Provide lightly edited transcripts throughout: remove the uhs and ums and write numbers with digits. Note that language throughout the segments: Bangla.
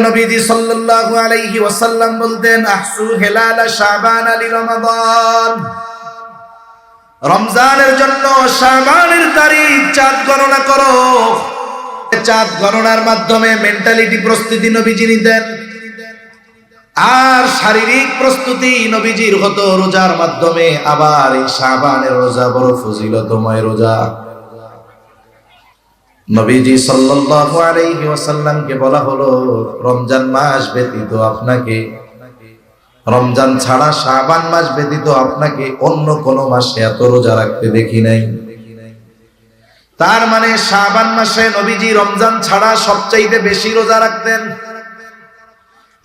নবীজি সাল্লাল্লাহু আলাইহি ওয়াসাল্লাম বলতেন, আহসু হিলাল শাবান লি রমাদান। রমজানের জন্য শাবানের তারিখ চাঁদ গণনা করো। চাঁদ গণনার মাধ্যমে মেন্টালিটি প্রস্তুতি নবীজি নিতেন, আর শারীরিক প্রস্তুতি নবীজির হতো রোজার মাধ্যমে। আবার এই শাবানের রোজা বড় ফজিলতময় রোজা। নবীজি সাল্লাল্লাহু আলাইহি ওয়াসাল্লামকে বলা হলো, রমজান মাস ব্যতীত আপনাকে, রমজান ছাড়া শাবান মাস ব্যতীত আপনাকে অন্য কোন মাসে এত রোজা রাখতে দেখি নাই। তার মানে শাবান মাসে নবীজি রমজান ছাড়া সবচাইতে বেশি রোজা রাখতেন।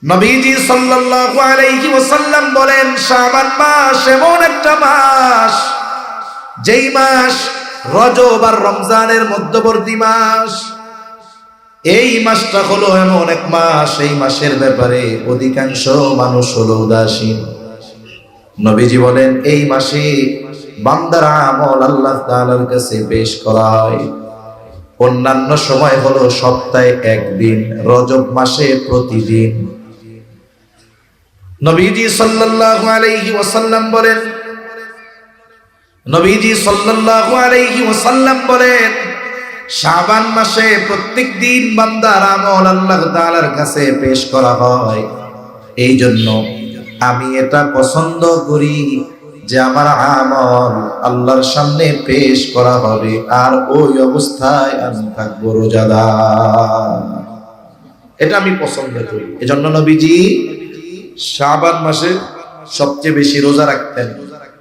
নবীজি সাল্লাল্লাহু আলাইহি ওয়াসাল্লাম বলেন, শাবান মাস এমন একটা মাস, যেই মাস রজব আর রমজানের মধ্যবর্তী মাস। এই মাসটা হলো এমন এক মাস, এই মাসের ব্যাপারে অধিকাংশ মানুষ হলো উদাসীন। নবীজি বলেন, এই মাসে বান্দার আমল আল্লাহ তাআলার কাছে পেশ করা হয়। অন্যান্য সময় হলো সপ্তাহে একদিন, রজব মাসে প্রতিদিন। নবীজি সাল্লাল্লাহু আলাইহি ওয়াসাল্লাম বলেন, নবীজি সাল্লাল্লাহু আলাইহি ওয়াসাল্লাম বলেন, শাবান মাসে প্রত্যেক দিন বান্দার আমল আল্লাহ তাআলার কাছে পেশ করা হয়। এই জন্য আমি এটা পছন্দ করি যে আমার আমল আল্লাহর সামনে পেশ করা হবে, আর ওই অবস্থায় আমি থাকবো রোজাদার। এটা আমি পছন্দ করি। এজন্য নবীজি শাবান মাসে সবচেয়ে বেশি রোজা রাখতেন।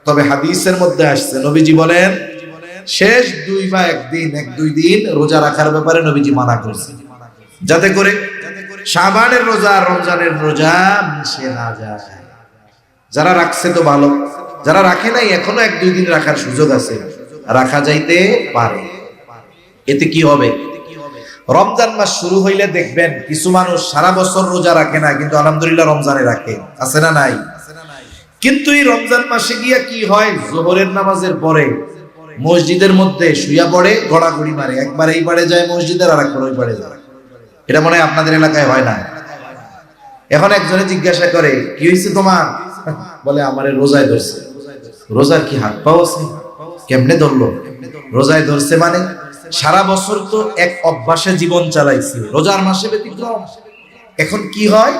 তবে হাদিসের মধ্যে আসছে, নবীজি বলেন, শেষ দুই বা এক দুই দিন রোজা রাখার ব্যাপারে নবীজি মানা করেছেন, যাতে করে শাবানের রোজা রমজানের রোজা মিশে না যায়। যারা রাখছে তো ভালো, যারা রাখে নাই এখনো এক দুই দিন রাখার সুযোগ আছে, রাখা যাইতে পারে। এতে কি হবে? রমজান মাস শুরু হইলে দেখবেন কিছু মানুষ সারা বছর রোজা রাখে না, কিন্তু আলহামদুলিল্লাহ রমজানে রাখে, আছে না নাই? কিন্তু এই রমজান মাসে গিয়া কি হয়, যোহরের নামাজের পরে মসজিদের মধ্যে শুইয়া পড়ে, গড়াগড়ি মারে। একবার এই পাড়ে যায় মসজিদের, আর একবার ওই পাড়ে যায়। এটা মনে হয় আপনাদের এলাকায় হয় না? এখন একজনে জিজ্ঞাসা করে, কি হয়েছে তোমার? বলে, আমারে রোজায় ধরছে। রোজার কি হাত পাও আছে? কেমনে ধরলো? রোজায় ধরছে মানে সারা বছর তো এক অভ্যাসে জীবন চালাইছি, রোজার মাসে ব্যতিক্রম। এখন কি হয়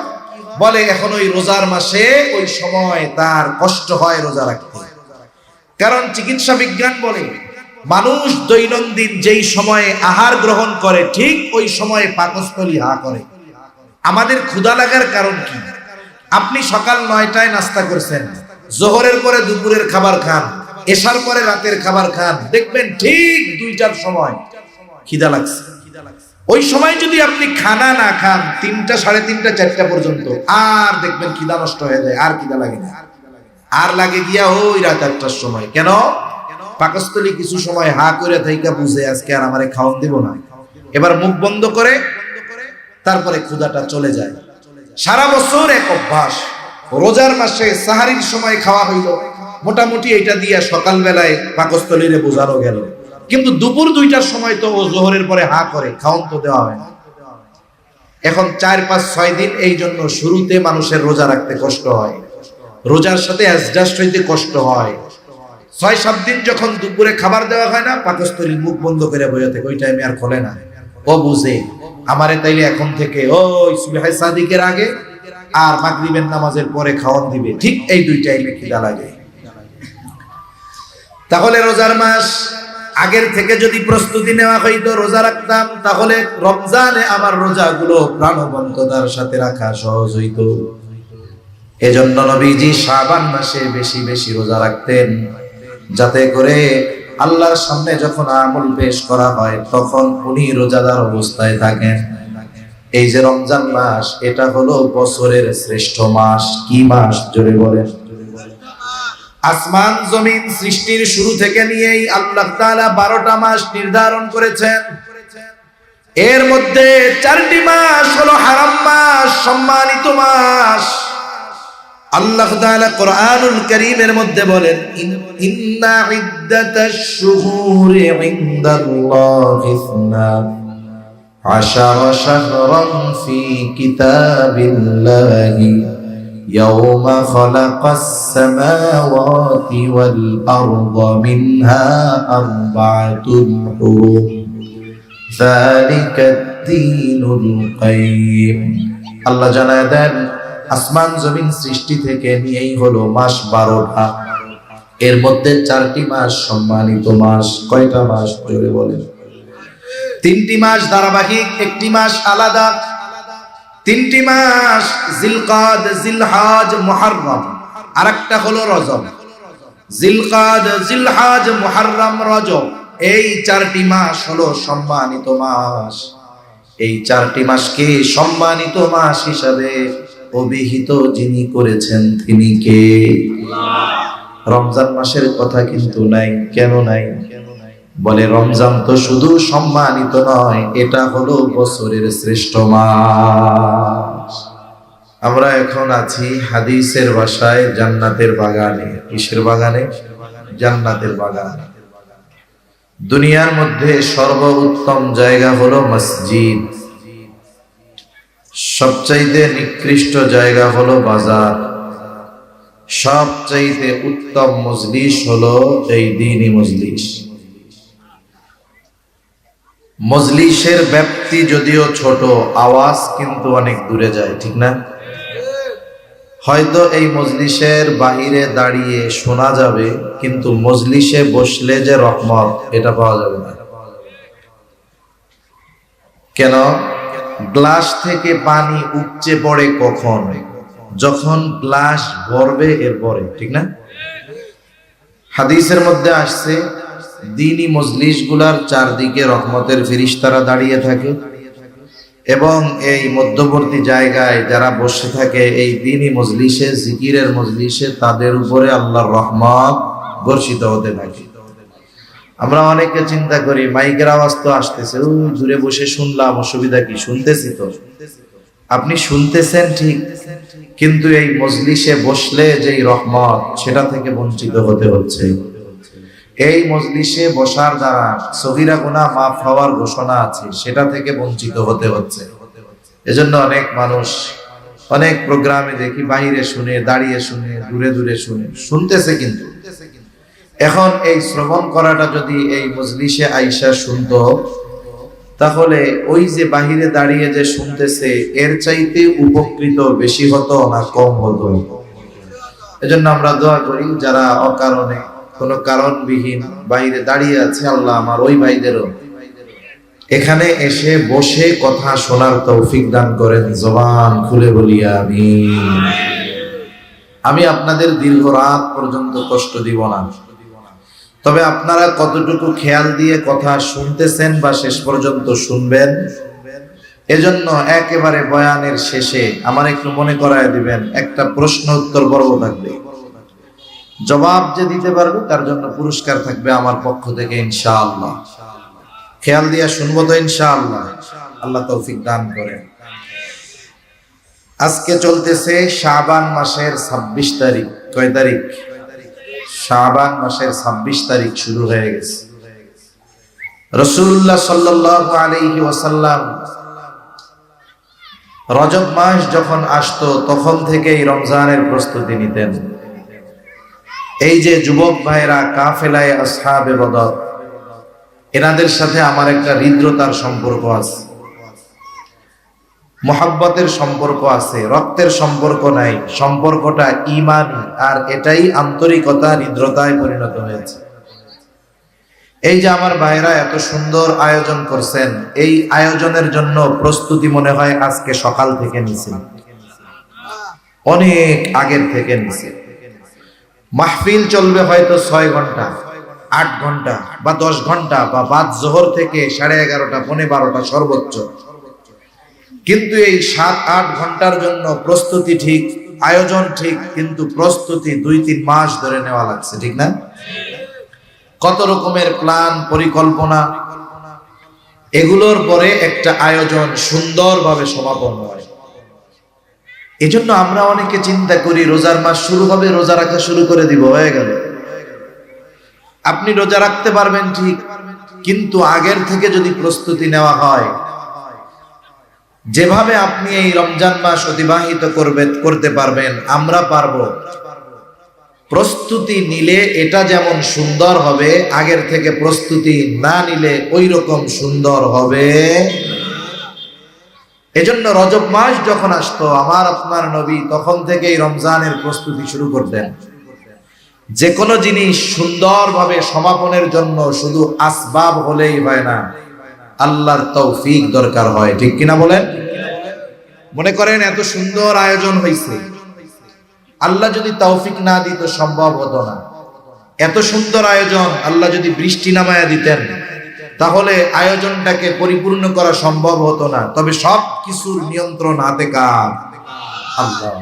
বলে, এখন ওই রোজার মাসে ওই সময় তার কষ্ট হয় রোজা রাখতে। কারণ চিকিৎসা বিজ্ঞান বলে, মানুষ দৈনন্দিন যেই সময়ে আহার গ্রহণ করে ঠিক ওই সময়ে পাকস্থলী হা করে। আমাদের ক্ষুধা লাগার কারণ কি? আপনি সকাল 9টায় নাস্তা করছেন, যোহরের পরে দুপুরের খাবার খান, এশার পরে রাতের খাবার খান, দেখবেন ঠিক 2টার সময় খিদা লাগছে। ওই সময় যদি আপনি খানা না খান 3টা, 3:30, 4টা পর্যন্ত, আর দেখবেন খিদা নষ্ট হয়ে যায়, আর খিদা লাগে না, আর লাগে গিয়া ওই রাত 8টার সময়। কেন? পাকস্থলী কিছু সময় হা করে থাইকা বুঝে আজকে আর আমারে খাওয়ান দিব না, এবার মুখ বন্ধ করে তারপরে ক্ষুধাটা চলে যায়। সারা বছর এক অভ্যাস। রোজার মাসে সাহারির সময় খাওয়া হইল, মোটামুটি এটা দিয়া সকাল বেলায় পাকস্থলীরে বোঝানো গেল, কিন্তু দুপুর 2টার সময় তো ও যোহরের পরে হা করে, খাওন তো দেওয়া হয় না। এখন 4, 5, 6 দিন এই জন্য শুরুতে মানুষের রোজা রাখতে কষ্ট হয়, রোজার সাথে অ্যাডজাস্ট হইতে কষ্ট হয়। 6-7 দিন যখন দুপুরে খাবার দেওয়া হয় না, পাকস্থলী মুখ বন্ধ করে বসে থাকে, ওই টাইমে আর খোলে না। ও বুঝে আমারে তাইলে এখন থেকে ওই সুবহে সাদিকের আগে আর মাগরিবের নামাজের পরে খাওয়ান দিবে, ঠিক এই 2 টাইমে খিদা লাগে। তাহলে রোজার মাস আগের থেকে যদি প্রস্তুতি নেওয়া হইতো, রোজা রাখতাম, তাহলে রমজানে আমার রোজাগুলো প্রাণবন্ততার সাথে রাখা সহজ হইতো। এজন্য নবীজি শাবান মাসে বেশি বেশি রোজা রাখতেন, যাতে করে আল্লাহর সামনে যখন আমল পেশ করা হয় তখন উনি রোজাদার অবস্থায় থাকেন। এই যে রমজান মাস, এটা হলো বছরের শ্রেষ্ঠ মাস। কি মাস? জোরে বলেন। আসমান জমিন সৃষ্টির শুরু থেকে নিয়েই আল্লাহ তাআলা 12টা মাস নির্ধারণ করেছেন। এর মধ্যে 4টি মাস হলো হারাম মাস, সম্মানিত মাস। আল্লাহ তাআলা কোরআনুল কারীমের মধ্যে বলেন, ইন্না ইদ্দাতাশ শুহুরি ইনদাল্লাহি عشر شهرا في كتاب الله يوم خلق السماوات والأرض منها أربعة حرم ذلك الدين القيم আল্লাহ জানায় দেন আসমান জমিন সৃষ্টি থেকে নিয়েই হলো মাস 12টা, এর মধ্যে 4টি মাস সম্মানিত মাস। কয়টা মাস জোরে বলেন? 3টি মাস ধারাবাহিক, 1টি মাস আলাদা। 3টি মাস জিলকাদ, জিলহাজ, মুহররম, আরেকটা হলো রজব। জিলকাদ, জিলহাজ, মুহররম, রজব, এই 4টি মাস হলো সম্মানিত মাস। এই 4টি মাসকে সম্মানিত মাস হিসাবে অভিহিত যিনি করেছেন তিনি কে? রমজান মাসের কথা কিন্তু নাই। কেন নাই? বলে রমজান তো শুধু সম্মানিত নয়, এটা হলো বছরের শ্রেষ্ঠ মাস। আমরা এখন আছি হাদিসের ভাষায় জান্নাতের বাগানে। কিসের বাগানে? জান্নাতের বাগানে। দুনিয়ার মধ্যে সর্বোত্তম জায়গা হলো মসজিদ, সবচাইতে নিকৃষ্ট জায়গা হলো বাজার, সবচাইতে উত্তম মজলিস হলো এই দ্বীনি মজলিস। মজলিসের ব্যাপ্তি যদিও ছোট, আওয়াজ কিন্তু অনেক দূরে যায়, ঠিক না? হয়তো এই মজলিসের বাহিরে দাঁড়িয়ে শোনা যাবে, কিন্তু মজলিসে বসলে যে রহমত, এটা পাওয়া যাবে না। কেন? গ্লাস থেকে পানি উপচে পড়ে কখন? যখন গ্লাস ভরবে এরপরে, ঠিক না? হাদিসের মধ্যে আসছে দ্বীনি মজলিসগুলার চারদিকে রহমতের ফেরেশতারা দাঁড়িয়ে থাকে, এবং এই মধ্যবর্তী জায়গায় যারা বসে থাকে এই দ্বীনি মজলিসে, জিকিরের মজলিসে, তাদের উপরে আল্লাহর রহমত বর্ষিত হতে থাকে। আমরা অনেকে চিন্তা করি মাইকের আওয়াজ তো আসতেছে, ওই দূরে বসে শুনলাম, অসুবিধা কি? শুনতেছি তো। আপনি শুনতেছেন ঠিক, কিন্তু এই মজলিসে বসলে যেই রহমত, সেটা থেকে বঞ্চিত হতে হচ্ছে। এই মজলিসে বসার দ্বারা সগীরা গুনাহ মাফ হওয়ার ঘোষণা আছে, সেটা থেকে বঞ্চিত হতে হচ্ছে। এজন্য অনেক মানুষ অনেক প্রোগ্রামে দেখি বাইরে শুনে, দাঁড়িয়ে শুনে, দূরে দূরে শুনে, শুনতেছে, কিন্তু এখন এই শ্রবণ করাটা যদি এই মজলিসে আইসা শুনতো, তাহলে ওই যে বাহিরে দাঁড়িয়ে যে শুনতেছে এর চাইতে উপকৃত বেশি হতো না কম হতো? এজন্য আমরা দোয়া করি যারা অকারণে, কোনো কারণবিহীন বাইরে দাঁড়িয়ে আছে, আল্লাহ আমার ওই ভাইদেরও এখানে এসে বসে কথা শোনার তৌফিক দান করেন। জবান খুলে বলি আমিন। আমি আপনাদের দীর্ঘ রাত পর্যন্ত কষ্ট দিব না, তবে আপনারা কতটুকু খেয়াল দিয়ে কথা শুনতেছেন বা শেষ পর্যন্ত শুনবেন, এজন্য একেবারে বয়ানের শেষে আমার একটু মনে করায় দিবেন, একটা প্রশ্ন উত্তর পর্ব থাকবে। জবাব যে দিতে পারবে তার জন্য পুরস্কার থাকবে আমার পক্ষ থেকে ইনশাআল্লাহ। খেয়াল দিয়ে শুনবো তো ইনশাআল্লাহ। আল্লাহ তৌফিক দান করেন। আজকে চলতেছে শাবান মাসের 26 তারিখ। কয় তারিখ? শাবান মাসের 26 তারিখ শুরু হয়ে গেছে। রাসূলুল্লাহ সাল্লাল্লাহু আলাইহি ওয়াসাল্লাম রজব মাস যখন আসতো তখন থেকেই রমজানের প্রস্তুতি নিতেন। এই যে যুবক ভাইরা কাফেলায়ে আসহাবে বদর, এনাদের সাথে আমার একটা হৃদ্রতার সম্পর্ক আছে, মহব্বতের সম্পর্ক আছে, রক্তের সম্পর্ক নাই। সম্পর্কটা ঈমানি, আর এটাই আন্তরিকতা, হৃদ্রতায় পরিণত হয়েছে। এই যে আমার ভাইরা এত সুন্দর আয়োজন করছেন, এই আয়োজনের জন্য প্রস্তুতি মনে হয় আজকে সকাল থেকে নিছে, অনেক আগের থেকে নিছে। মাহফিল চলবে হয়তো 6 ঘন্টা, 8 ঘন্টা বা 10 ঘন্টা, বা বাদ জোহর থেকে 11:30, 12:30 সর্বোচ্চ। কিন্তু এই 7-8 ঘন্টার জন্য প্রস্তুতি ঠিক, আয়োজন ঠিক, কিন্তু প্রস্তুতি 2-3 মাস ধরে নেওয়া লাগছে, ঠিক না? কত রকমের প্ল্যান, পরিকল্পনা, এগুলোর পরে একটা আয়োজন সুন্দরভাবে সমাপন হয়। এজন্য আমরা অনেকে চিন্তা করি রোজার মাস শুরু হবে, রোজা রাখা শুরু করে দিব, হয়ে গেল। আপনি রোজা রাখতে পারবেন ঠিক, কিন্তু আগের থেকে যদি প্রস্তুতি নেওয়া হয়, যেভাবে আপনি এই রমজান মাস অতিবাহিত করতে পারবেন, আমরা পারবো। প্রস্তুতি নিলে এটা যেমন সুন্দর হবে, আগের থেকে প্রস্তুতি না নিলে ওই রকম সুন্দর হবে। এজন্য রজব মাস যখন আসতো, আমার আপনার নবী তখন থেকেই রমজানের প্রস্তুতি শুরু করতেন। যে কোনো জিনিস সুন্দরভাবে সমাপনের জন্য শুধু আসবাব হলেই হয় না, আল্লাহর তৌফিক দরকার হয়। ঠিক কিনা বলেন? মনে করেন এত সুন্দর আয়োজন হয়েছে, আল্লাহ যদি তৌফিক না দিত সম্ভব হতো না। এত সুন্দর আয়োজন, আল্লাহ যদি বৃষ্টি নামায়া দিতেন তাহলে আয়োজনটাকে পরিপূর্ণ করা সম্ভব হতো না। তবে সব কিছুর নিয়ন্ত্রণ হাতে কার? আল্লাহ।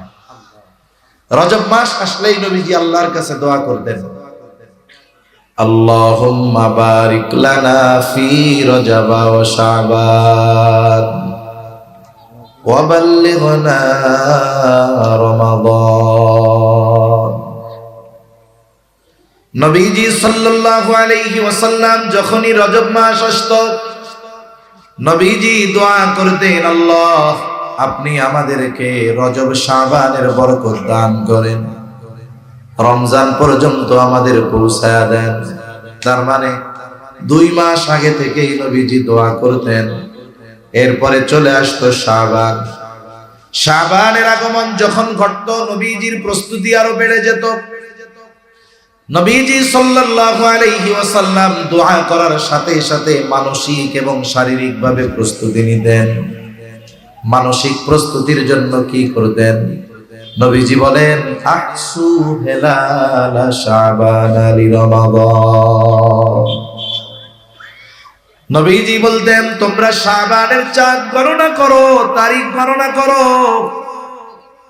রজব মাস আসলেই নবীজি আল্লাহর কাছে দোয়া করতেন, আল্লাহুম্মা বারিক লানা ফি রজব ওয়া শাবান ওয়া বাল্লিগনা রমাদান। নবীজি সাল্লাল্লাহু আলাইহি ওয়াসাল্লাম যখনই রজব মাস আসতো, নবীজি দোয়া করতেন, আল্লাহ আপনি আমাদেরকে রজব শাবানের বরকত দান করেন, রমজান পর্যন্ত আমাদের পৌঁছায়া দেন। তার মানে 2 মাস আগে থেকেই নবীজি দোয়া করতেন। এরপরে চলে আসতো শাবান। শাবানের আগমন যখন ঘটতো, নবীজির প্রস্তুতি আরো বেড়ে যেত। নবীজি সাল্লাল্লাহু আলাইহি ওয়াসাল্লাম দোয়া করার সাথে সাথে মানসিক এবং শারীরিক ভাবে প্রস্তুতি নিতেন। মানসিক প্রস্তুতির জন্য কি করতেন? নবীজি বলেন, আহসু হেলাল শাবান লি রমাদান। নবীজি বলতেন, তোমরা শাবানের চাঁদ গণনা করো, তারিখ গণনা করো।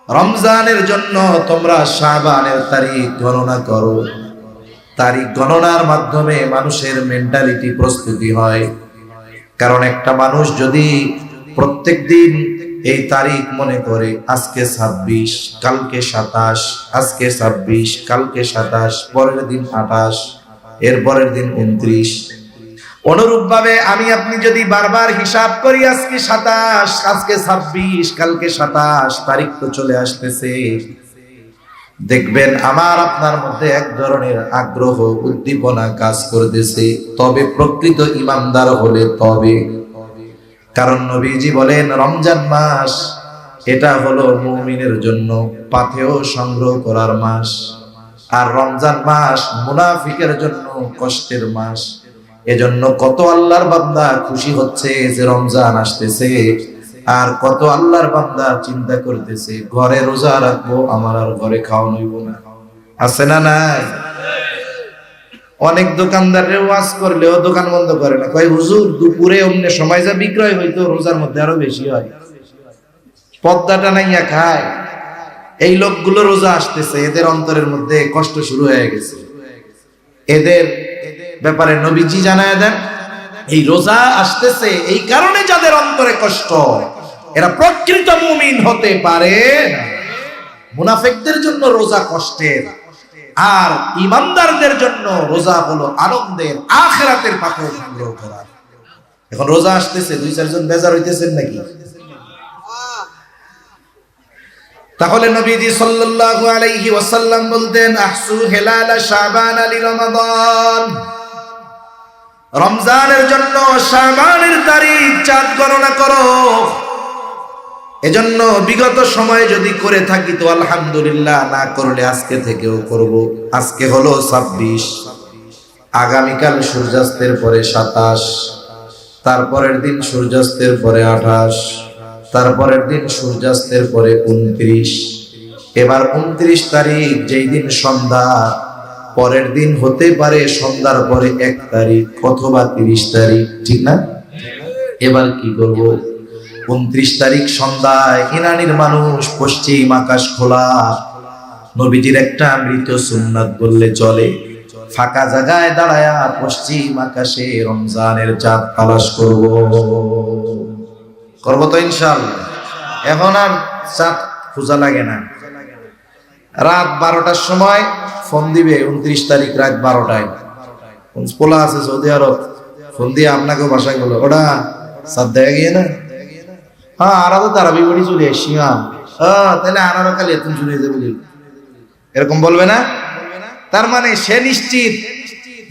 রমজানের জন্য তোমরা শাবানের তারিখ গণনা করো। তারিখ গণনার মাধ্যমে মানুষের মেন্টালিটি প্রস্তুতি হয়। কারণ একটা মানুষ যদি প্রত্যেক দিন এই তারিখ মনে করে, আজকে 26, কালকে 27, আজকে 26, কালকে 27, পরের দিন 28, এর পরের দিন 29, অনুরূপ ভাবে আমি আপনি যদি বারবার হিসাব করি, আজকে 27, আজকে 26, কালকে 27, তারিখ তো চলে আসতেছে, দেখবেন আমার আপনার মধ্যে এক ধরনের আগ্রহ, উদ্দীপনা কাজ করতেছে। তবে প্রকৃত ইমানদার হলে তবে। কারণ নবীজি বলেন, রমজান মাস এটা হলো মুমিনের জন্য পাথেয় সংগ্রহ করার মাস, আর রমজান মাস মুনাফিকের জন্য কষ্টের মাস। এজন্য কত আল্লাহর বান্দা খুশি হচ্ছে যে রমজান আসতেছে, আর কত আল্লাহর বান্দা চিন্তা করতেছে ঘরে রোজা রাখবো, আমার আর ঘরে খাওয়া নইব না। আছে না নাই? অনেক দোকানদারের ওয়াজ করলেও দোকান বন্ধ করে না, কয় হুজুর দুপুরে অন্য সময় যা বিক্রয় হইতো রোজার মধ্যে আরো বেশি হয়, পদ্মাটা নাইয়া খায়। এই লোকগুলো রোজা আসতেছে, এদের অন্তরের মধ্যে কষ্ট শুরু হয়ে গেছে। এদের ব্যাপারে নবীজি জানায় দেন, এই রোজা আসতেছে এই কারণে যাদের অন্তরে কষ্ট, এরা প্রকৃত মুমিন হতে পারে না। মুনাফিকদের জন্য রোজা কষ্টের, আর ইমানদারদের জন্য রোজা হলো আনন্দের, আখিরাতের পাথর সংগ্রহ করার। এখন রোজা আসতেছে, 2-4 জন বেজার হইতেছেন নাকি? তাহলে নবীজি সাল্লাল্লাহু আলাইহি ওয়াসাল্লাম বলতেন, আহসু হিলাল শাবান লি রমাদান। রমজানের জন্য শাবানের তারিখ চাঁদ গণনা করো। এজন্য বিগত সময়ে যদি করে থাকি তো আলহামদুলিল্লাহ, না করলে আজকে থেকেও করব। আজকে হলো 26, আগামীকাল সূর্যাস্তের পরে 27, তারপরের দিন সূর্যাস্তের পরে 28, তারপরের দিন সূর্যাস্তের পরে 29, এবার 29 তারিখ, যেই দিন সন্ধ্যা, পরের দিন হতে পারে সন্ধ্যার পরে 1 তারিখ অথবা 30 তারিখ, ঠিক না? এবার কি করব? 29 তারিখ সন্ধ্যায় ইরানের মানুষ পশ্চিম আকাশ খোলা, নবীজির একটা মৃত সুন্নাত বললে চলে, ফাঁকা জায়গায় দাঁড়ায়া পশ্চিম আকাশে রমজানের চাঁদ তালাশ করব তো ইনশাআল্লাহ। এখন আর চাঁদ খোঁজা লাগে না। রাত 12টার সময় ফোন দিবে, 29 তারিখ রাত 12টায়। পোলা আছে সৌদি আরব, ফোন দিয়ে আপনাকেও বাসায় বলো, ওটা চাঁদ দেখা গিয়ে না, হ্যাঁ আরা তো তারা বিবড়ি চলে আসছি, তাহলে আনারও কালে এত চলে যাবে, এরকম বলবে না? তার মানে সে নিশ্চিত,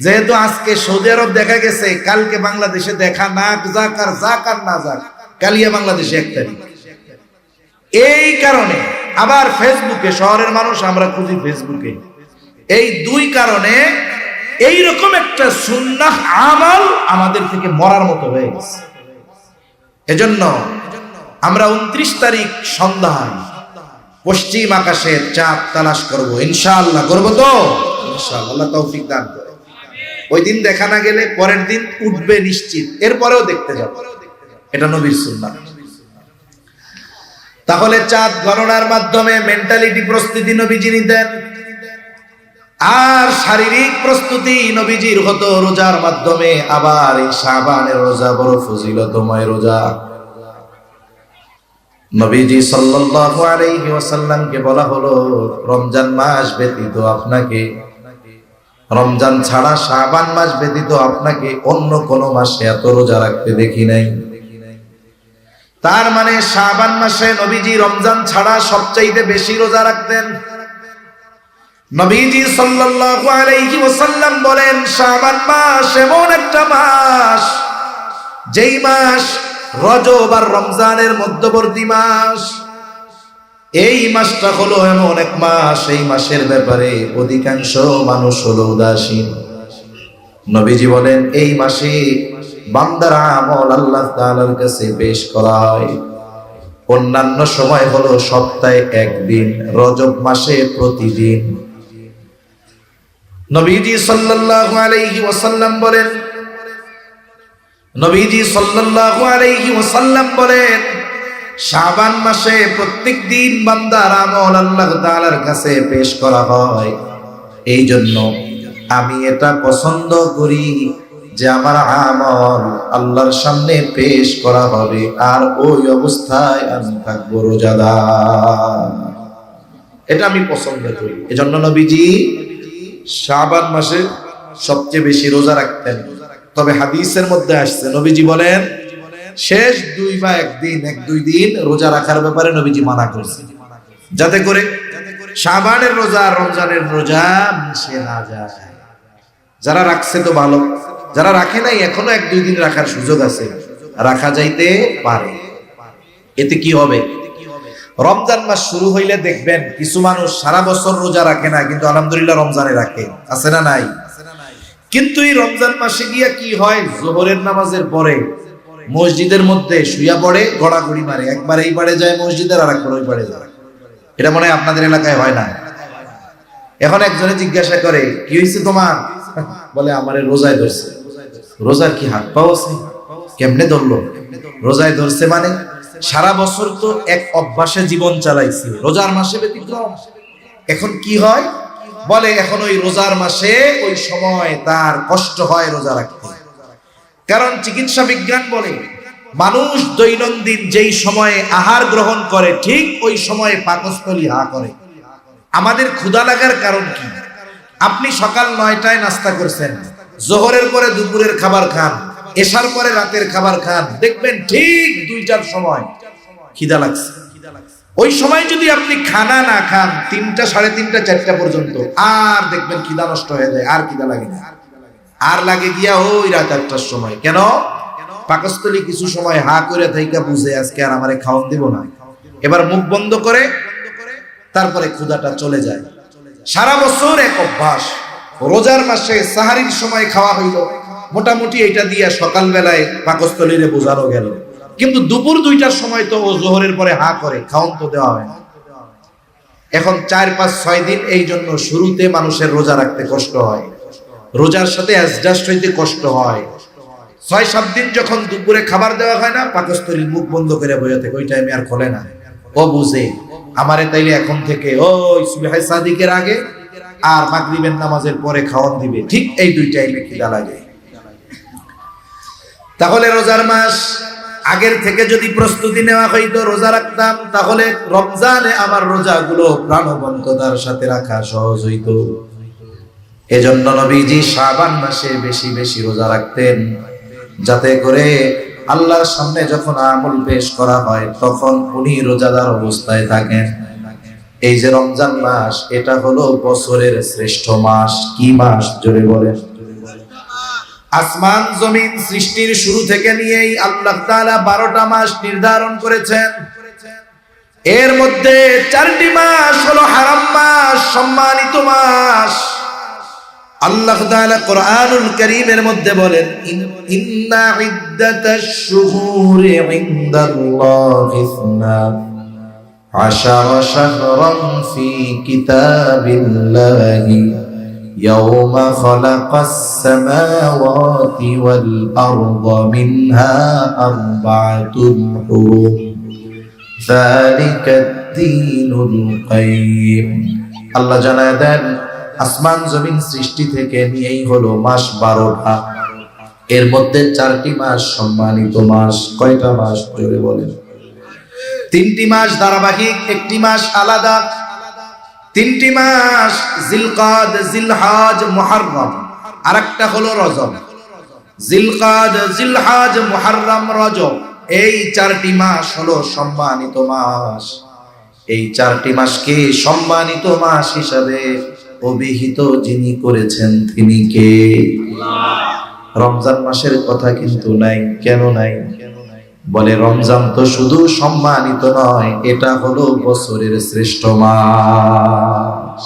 যেহেতু আজকে সৌদি আরব দেখা গেছে, কালকে বাংলাদেশে দেখা না যাক আর যাক আর না যাক, কালিয়া বাংলাদেশে 1 তারিখ। এই কারণে আবার ফেসবুকে, শহরের মানুষ আমরা খুঁজি ফেসবুকে, এই 2 কারণে এইরকম একটা সুন্নাহ আমল আমাদের থেকে মরার মতো হয়ে গেছে। এজন্য আমরা 29 তারিখ সন্ধ্যায় পশ্চিম আকাশে চাঁদ তালাশ করব, ইনশাআল্লাহ। করব তো ইনশাআল্লাহ, আল্লাহ তৌফিক দান করে। ওই দিন দেখা না গেলে পরের দিন উঠবে নিশ্চিত, এরপরেও দেখতে যাব, এটা নবীর সুন্নাহ। তাহলে চাঁদ গণনার মাধ্যমে মেন্টালিটি প্রস্তুতি নবীজি নিতেন, আর শারীরিক প্রস্তুতি নবীজির হতো রোজার মাধ্যমে। আবার এই শাবানের রোজা বড় ফজিলতময় রোজা। নবীজি সাল্লাল্লাহু আলাইহি ওয়াসাল্লামকে বলা হলো, রমজান মাস ব্যতীত আপনাকে, রমজান ছাড়া শাবান মাস ব্যতীত আপনাকে অন্য কোন মাসে এত রোজা রাখতে দেখি নাই। তার মানে শাবান মাসে নবীজি রমজান ছাড়া সবচাইতে বেশি রোজা রাখতেন। নবীজি সাল্লাল্লাহু আলাইহি ওয়াসাল্লাম বলেন, শাবান মাস এমন একটা মাস, যেই মাস রজব আর রমজানের মধ্যবর্তী মাস। এই মাসটা হলো এমন এক মাস, এই মাসের ব্যাপারে অধিকাংশ মানুষ হলো উদাসীন। নবীজি বলেন, এই মাসে বান্দার আমল আল্লাহ তাআলার কাছে পেশ করা হয়। অন্যান্য সময় হলো সপ্তাহে 1 দিন, রজব মাসে প্রতিদিন। নবীজি সাল্লাল্লাহু আলাইহি ওয়াসাল্লাম বলেন, নবীজি সাল্লাল্লাহু আলাইহি ওয়াসাল্লাম বলেন, শাবান মাসে প্রত্যেক দিন বান্দার আমল আল্লাহ তাআলার কাছে পেশ করা হয়। এই জন্য আমি এটা পছন্দ করি যে আমার আমল আল্লাহর সামনে পেশ করা হবে, আর ওই অবস্থায় আমি থাকবো রোজাদার। এটা আমি পছন্দ করি। এজন্য নবীজি শাবান মাসে সবচেয়ে বেশি রোজা রাখতেন। তবে হাদিসের মধ্যে আসছে, নবীজি বলেন শেষ 2 বা 1-2 দিন রোজা রাখার ব্যাপারে নবীজি মানা করেছেন, যাতে করে শাবানের রোজা রমজানের রোজা মিশে না যায়। যারা রাখছে তো ভালো, যারা রাখে নাই এখনো 1-2 দিন রাখার সুযোগ আছে, রাখা যাইতে পারে। এতে কি হবে? রমজান মাস শুরু হইলে দেখবেন কিছু মানুষ সারা বছর রোজা রাখে না, কিন্তু আলহামদুলিল্লাহ রমজানে রাখে, আছে না নাই? কিন্তু এই রমজান মাসে গিয়া কি হয়, যোহরের নামাজের পরে মসজিদের মধ্যে শুইয়া পড়ে, গড়াগড়ি মারে, একবার এই পারে যায় মসজিদের, আর একবার ওই পারে যায়। এটা মনে হয় আপনাদের এলাকায় হয় না? এখন একজনে জিজ্ঞাসা করে, কি হয়েছে তোমার? বলে আমারে রোজায় ধরছে। রোজার কি হাত পাও আছে? কেমনে ধরলো? রোজায় ধরছে মানে সারা বছর তো এক অভ্যাসে জীবন চালাইছি, রোজার মাসে ব্যতিক্রম। এখন কি হয়, বলে এখন ওই রোজার মাসে ওই সময় তার কষ্ট হয় রোজা রাখতে। কারণ চিকিৎসা বিজ্ঞান বলে, মানুষ দৈনন্দিন যেই সময়ে আহার গ্রহণ করে ঠিক ওই সময়ে পাকস্থলী হা করে। আমাদের ক্ষুধা লাগার কারণ কি? আপনি সকাল 9টায় নাস্তা করছেন, জোহরের পরে দুপুরের খাবার খান, এশার পরে রাতের খাবার খান, দেখবেন ঠিক 2টার সময় খিদা লাগছে। ওই সময় যদি আপনি খানা না খান 3টা, 3:30, 4টা পর্যন্ত, আর দেখবেন খিদা নষ্ট হয়ে যায়, আর খিদা লাগে না, আর লাগে গিয়া ওই রাত 8টার সময়। কেন? পাকস্থলী কিছু সময় হা করে থাইকা বুঝে আজকে আর আমারে খাওয়ান দিব না, এবার মুখ বন্ধ করে তারপরে ক্ষুধাটা চলে যায়। সারা বছর এক অভ্যাস। রোজার মাসে সাহারির সময় খাওয়া হইল, মোটামুটি এটা দিয়া সকাল বেলায় পাকস্থলীরে বোঝানো গেল, কিন্তু দুপুর 2টার সময় তো ও জোহরের পরে হা করে, খাওন তো দেওয়া হয় না। এখন 4, 5, 6 দিন এই জন্য শুরুতে মানুষের রোজা রাখতে কষ্ট হয়, রোজার সাথে অ্যাডজাস্ট হইতে কষ্ট হয়। 6-7 দিন যখন দুপুরে খাবার দেওয়া হয় না, পাকস্থলীর মুখ বন্ধ করে বসে থাকে, ওই টাইমে আর খোলে না। ও বুঝে আমারে তাইলে এখন থেকে ওই সুবহে সাদিকের আগে আর মাগরিবের নামাজের পরে খাওয়ান দিবে, ঠিক এই 2 টাইমে খিদা লাগে। তাহলে রোজার মাস আগের থেকে যদি প্রস্তুতি নেওয়া হইতো, রোজা রাখতাম, তাহলে রমজানে আমার রোজাগুলো প্রাণবন্ততার সাথে রাখা সহজ হইতো। এজন্য নবীজি শাবান মাসে বেশি বেশি রোজা রাখতেন, যাতে করে আল্লাহর সামনে যখন আমল পেশ করা হয় তখন উনি রোজাদার অবস্থায় থাকেন। এই যে রমজান মাস, এটা হলো বছরের শ্রেষ্ঠ মাস। কি মাস জোরে বলেন? আসমান জমিন সৃষ্টির শুরু থেকে নিয়েই আল্লাহ তাআলা 12টা মাস নির্ধারণ করেছেন। এর মধ্যে 4টি মাস হলো হারাম মাস, সম্মানিত মাস। আল্লাহ তাআলা কোরআনুল কারীমের মধ্যে বলেন, ইন্না ইদ্দাতাশ শুহুরি ইনদাল্লাহি ইসনা আশারা শাহরান ফি কিতাবিল্লাহি ইয়াওমা খালাকাস সামাওয়াতি ওয়াল আরদা মিনহা আরবাআতুন হুরুম যালিকাদ দীনুল কাইয়্যিম। আল্লাহ জানায় দেন, আসমান জমিন সৃষ্টি থেকে নিয়েই হলো মাস 12টা। এর মধ্যে 4টি মাস সম্মানিত মাস। কয়টা মাস জোরে বলেন? 3টি মাস ধারাবাহিক, 1টি মাস আলাদা। 3টি মাস জিলকাদ, জিলহাজ, মুহররম, আরেকটা হলো রজব। জিলকাদ, জিলহাজ, মুহররম, রজব, এই 4টি মাস হলো সম্মানিত মাস। এই 4টি মাসকে সম্মানিত মাস হিসাবে অভিহিত যিনি করেছেন তিনি কে? রমজান মাসের কথা কিন্তু নাই। কেন নাই? বলে রমজান তো শুধু সম্মানিত নয়, এটা হলো বছরের শ্রেষ্ঠ মাস।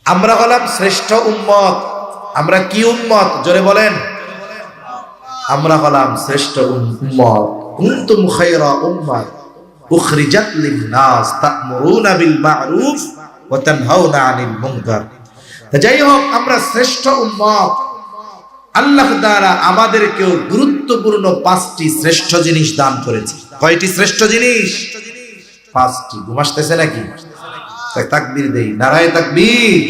আমরা হলাম শ্রেষ্ঠ উম্মত। আমরা কি উম্মত জোরে বলেন? আমরা হলাম শ্রেষ্ঠ উম্মত। কুনতুম খায়রা উম্মাহ উখরিজাত লিন-নাস তা'মুরুনা বিল মা'রুফ ওয়া তানহাউনা আনিল মুনকার। যাই হোক, আমরা শ্রেষ্ঠ উম্মত। আল্লাহ তাআলা আমাদেরকেও গুরুত্বপূর্ণ 5টি শ্রেষ্ঠ জিনিস দান করেছে। কয়টি শ্রেষ্ঠ জিনিস? 5টি। ঘুমাসতেছে নাকি? তাকবীর দেই, নারায়ে তাকবীর।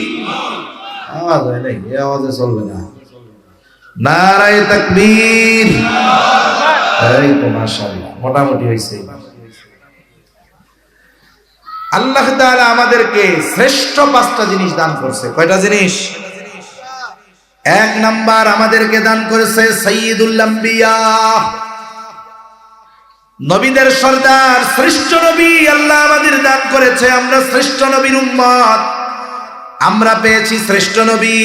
আওয়াজ হয় নাই, এই আওয়াজে চলবে না। নারায়ে তাকবীর। এই তো মাশাআল্লাহ, মোটামুটি হইছে। আল্লাহ তাআলা আমাদেরকে শ্রেষ্ঠ 5টা জিনিস দান করছে। কয়টা জিনিস? 1 নাম্বার আমাদেরকে দান করেছে সাইয়্যিদুল আম্বিয়া, নবীদের সরদার, শ্রেষ্ঠ নবী আল্লাহ আমাদের দান করেছে। আমরা শ্রেষ্ঠ নবীর উম্মত, আমরা পেয়েছি শ্রেষ্ঠ নবী।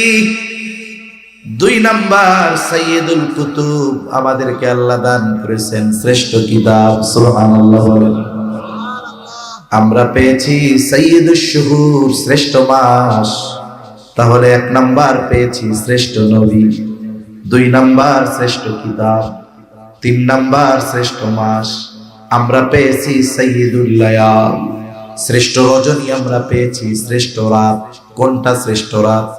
2 নাম্বার সাইয়্যিদুল কুতুব, আমাদেরকে আল্লাহ দান করেছেন শ্রেষ্ঠ কিতাব। সুবহানাল্লাহ বলেন। আমরা পেয়েছি সাইয়্যিদুশ শুহুর, শ্রেষ্ঠ মাস। তাহলে 1 নাম্বার পেয়েছি শ্রেষ্ঠ নবী, 2 নাম্বার শ্রেষ্ঠ কিতাব, 3 নাম্বার শ্রেষ্ঠ মাস। আমরা পেয়েছি সাইয়্যিদুল লায়াল, শ্রেষ্ঠ রজনী। আমরা পেয়েছি শ্রেষ্ঠ রাত। কোনটা শ্রেষ্ঠ রাত?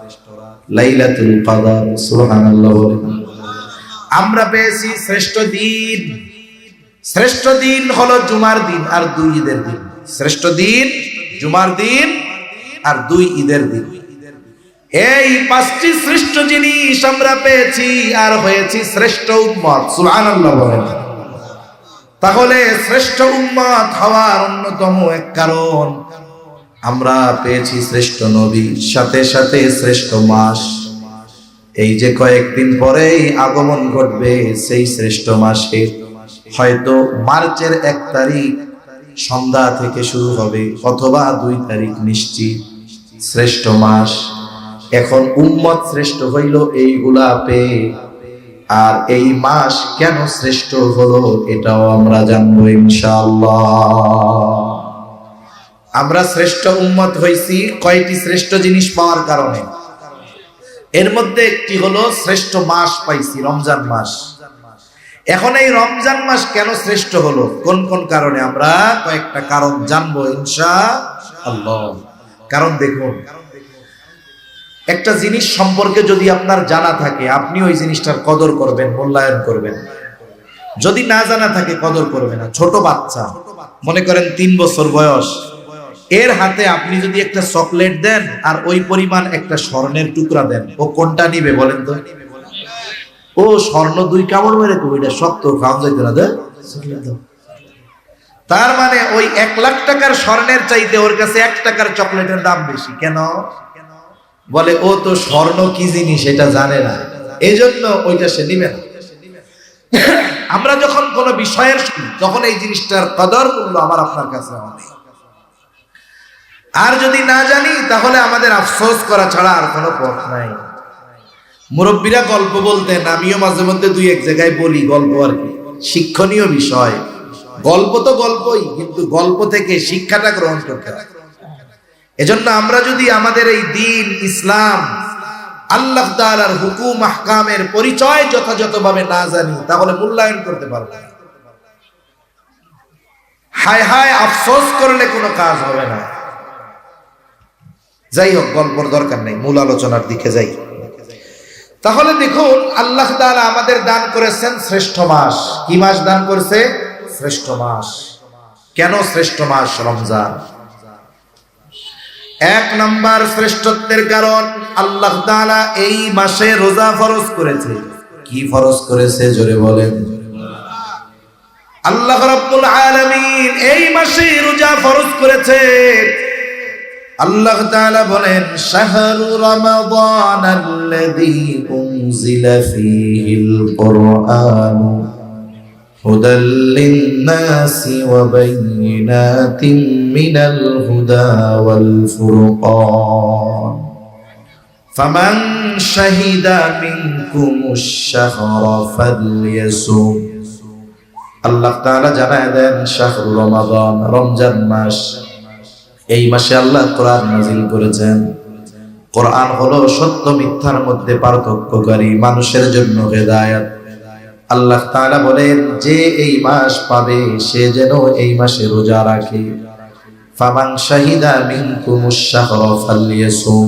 লাইলাতুল কদর। সুবহানাল্লাহ। আমরা পেয়েছি শ্রেষ্ঠ দিন। শ্রেষ্ঠ দিন হলো জুমার দিন আর 2 ঈদের দিন। শ্রেষ্ঠ দিন জুমার দিন আর 2 ঈদের দিন। এই 5টি শ্রেষ্ঠ জিনিস আমরা পেয়েছি আর হয়েছি শ্রেষ্ঠ উম্মত। সুবহানাল্লাহ বলেন। তাহলে শ্রেষ্ঠ উম্মত হওয়ার অন্যতম এক কারণ, আমরা পেয়েছি শ্রেষ্ঠ নবী, সাথে সাথে শ্রেষ্ঠ মাস। এই যে কয়েকদিন পরেই আগমন ঘটবে সেই শ্রেষ্ঠ মাসে, হয়তো মার্চের 1 তারিখ সন্ধ্যা থেকে শুরু হবে, অথবা 2 তারিখ নিশ্চিত শ্রেষ্ঠ মাস। এখন উম্মত শ্রেষ্ঠ হইল এইগুলা পেয়ে, আর এই মাস কেন শ্রেষ্ঠ হলো এটাও আমরা জানবো ইনশাআল্লাহ। আমরা শ্রেষ্ঠ উম্মত হইছি কয়টি শ্রেষ্ঠ জিনিস পাওয়ার কারণে। এর মধ্যে একটি হলো শ্রেষ্ঠ মাস পাইছি, রমজান মাস। এখন এই রমজান মাস কেন শ্রেষ্ঠ হলো, কোন কোন কারণে, আমরা কয়েকটা কারণ জানবো ইনশাআল্লাহ। কারণ দেখুন, একটা জিনিস সম্পর্কে যদি আপনার জানা থাকে, আপনি ওই জিনিসটার কদর করবেন, মূল্যায়ন করবেন। যদি না জানা থাকে, কদর করবে না। ছোট বাচ্চা, মনে করেন 3 বছর বয়স, এর হাতে আপনি যদি একটা চকলেট দেন আর ওই পরিমাণ একটা স্বর্ণের টুকরা দেন, ও কোনটা নিবে বলেন তো? ও স্বর্ণ 2 কামড় মেরে তো ওইটা শক্ত, খাওয়া যাইতে না। তার মানে ওই 1 লাখ টাকার স্বর্ণের চাইতে ওর কাছে 1 টাকার চকলেটের দাম বেশি। কেন? বলে ও তো স্বর্ণ কি জিনিস এটা জানে না, এই জন্য ওইটা সে নিবে না। আমরা যখন কোনো বিষয়ের শুনি তখন এই জিনিসটার কদর মূল্য আমার আপনার কাছে অনেক। আর যদি না জানি তাহলে আমাদের আফসোস করা ছাড়া আর কোনো পথ নাই। মুরব্বীরা গল্প বলতেন, আমিও মাঝে মধ্যে দুই এক জায়গায় বলি গল্প, আর কি শিক্ষণীয় বিষয়। গল্প তো গল্পই, কিন্তু গল্প থেকে শিক্ষাটা গ্রহণ করতে হয়। এজন্য আমরা যদি আমাদের এই দ্বীন ইসলাম, আল্লাহ তাআলার হুকুম আহকামের পরিচয় যথাযথভাবে না জানি তাহলে মূল্যায়ন করতে পারবো না। হায় হায় আফসোস করলে কোনো কাজ হবে না। যাই হোক, গল্পর দরকার নেই, মূল আলোচনার দিকে যাই। তাহলে দেখুন, আল্লাহ তাআলা আমাদের দান করেছেন শ্রেষ্ঠ মাস। কি মাস দান করেছে? শ্রেষ্ঠ মাস। কেন শ্রেষ্ঠ মাস রমজান? এক নাম্বার শ্রেষ্ঠত্বের কারণ, আল্লাহ তাআলা এই মাসে রোজা ফরজ করেছে। কি ফরজ করেছে জোরে বলেন? আল্লাহ রাব্বুল আলামিন এই মাসে রোজা ফরজ করেছে। আল্লাহ তাআলা বলেন, শাহরু রমাদানাল্লাযী উনজিলা ফীহিল কুরআন হুদাল লিন-নাসি ওয়া বাইয়িনাতিন মিনাল হুদা ওয়াল ফুরকান ফামান শাহিদা মিনকুমুশ শাহরা ফালইয়াসুম। আল্লাহ তাআলা জানায় দেন, শাহরু রমাদান, রমজান মাস, এই মাসে আল্লাহ কোরআন নাযিল করেছেন। কোরআন হলো সত্য মিথ্যার মধ্যে পার্থক্যকারী, মানুষের জন্য হেদায়েত। আল্লাহ তাআলা বলেন, যে এই মাস পাবে সে যেন এই মাসে রোজা রাখে। ফামান শাহিদা মিনকুমুশ শাহরা ফালইয়াসুম।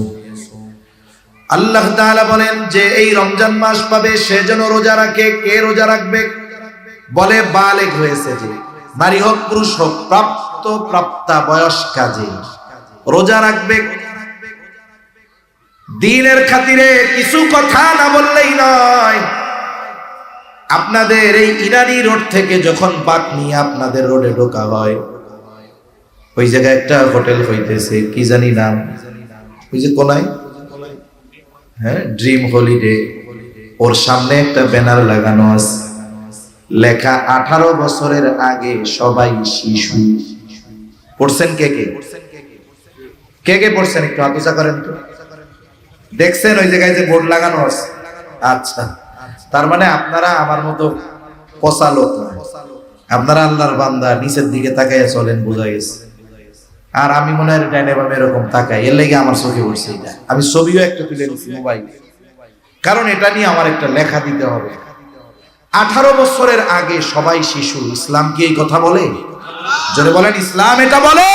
আল্লাহ তাআলা বলেন, যে এই রমজান মাস পাবে সে যেন রোজা রাখে। কে রোজা রাখবে? বলে বালেগ হয়েছে, যে নারী হোক পুরুষ হোক, প্রাপ্তা বয়স্কা যে রোজা রাখবে। দ্বীনের খাতিরে কিছু কথা না বললেই নয়। আপনাদের এই ইরানি রোড থেকে যখন বাক নিয়ে আপনাদের রোডে ঢোকা হয়, ওই জায়গায় একটা হোটেল হইতেছে, কি জানি নাম, ওই যে কোনায়, হ্যাঁ, ড্রিম হলিডে। ওর সামনে একটা ব্যানার লাগানো আছে, লেখা 18 বছরের আগে সবাই শিশু। পড়ছেন কে কে? কে কে পড়ছেন? একটু হাত উঁচা করেন তো। দেখছেন ওই জায়গায় যে বোর্ড লাগানো আছে? আচ্ছা, তার মানে আপনারা আমার মতো পচা লোক না, আপনারা আল্লাহর বান্দা, নিচের দিকে তাকাইয়া চলেন, বোঝা গেছে। আর আমি মনে হয় ডাইনে বামে এরকম তাকাই, এর লেগে আমার চোখে পড়ছে এটা। আমি ছবিও একটা তুলে নিচ্ছি মোবাইল, কারণ এটা নিয়ে আমার একটা লেখা দিতে হবে। 18 বছরের আগে সবাই শিশু। ইসলাম কি এই কথা বলে? জোরে বলেন, ইসলাম এটা বলে?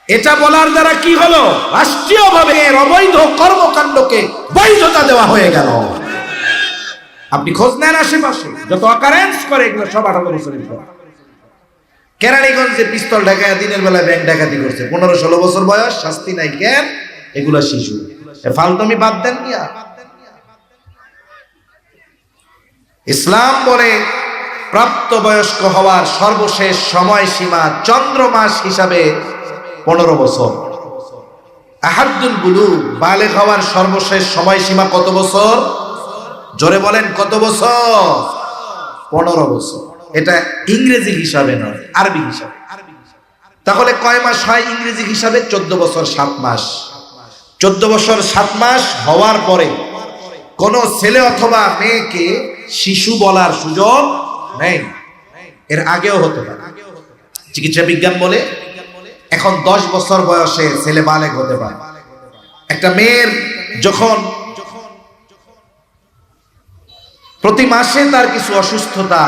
এটা বলার দ্বারা কি হলো? রাষ্ট্রীয়ভাবে এর অবৈধ কর্মকাণ্ডকে বৈধতা দেওয়া হয়ে গেল। আপনি খোঁজ নেন আশেপাশে যত অকারেন্স করে, এগুলো সব 18 বছরের পর। কেরানীগঞ্জে পিস্তল ঢাকায় দিনের বেলা ব্যাংক ডাকাতি করছে, 15-16 বছর বয়স, শাস্তি নাই কেন? এগুলা শিশু। ফালতুমি বাদ দেন মিয়া। ইসলাম বলে প্রাপ্তবয়স্ক হওয়ার সর্বশেষ সময়সীমা চন্দ্র মাস হিসাবে 15 বছর। আহাদুল বুলুগ, বালেগ হওয়ার সর্বশেষ সময়সীমা কত বছর? জোরে বলেন, কত বছর? 15 বছর। এটা ইংরেজি হিসাবে নয়, আরবি হিসাবে। তাহলে কয় মাস হয় ইংরেজি হিসাবে? 14 বছর 7 মাস। 14 বছর 7 মাস হওয়ার পরে কোন ছেলে অথবা মেয়েকে শিশু বলার সুযোগ নেই। এর আগেও হতে পারে। চিকিৎসা বিজ্ঞান বলে এখন 10 বছর বয়সে ছেলে বালেগ হতে পারে। একটা মেয়ের যখন প্রতি মাসে তার কিছু অসুস্থতা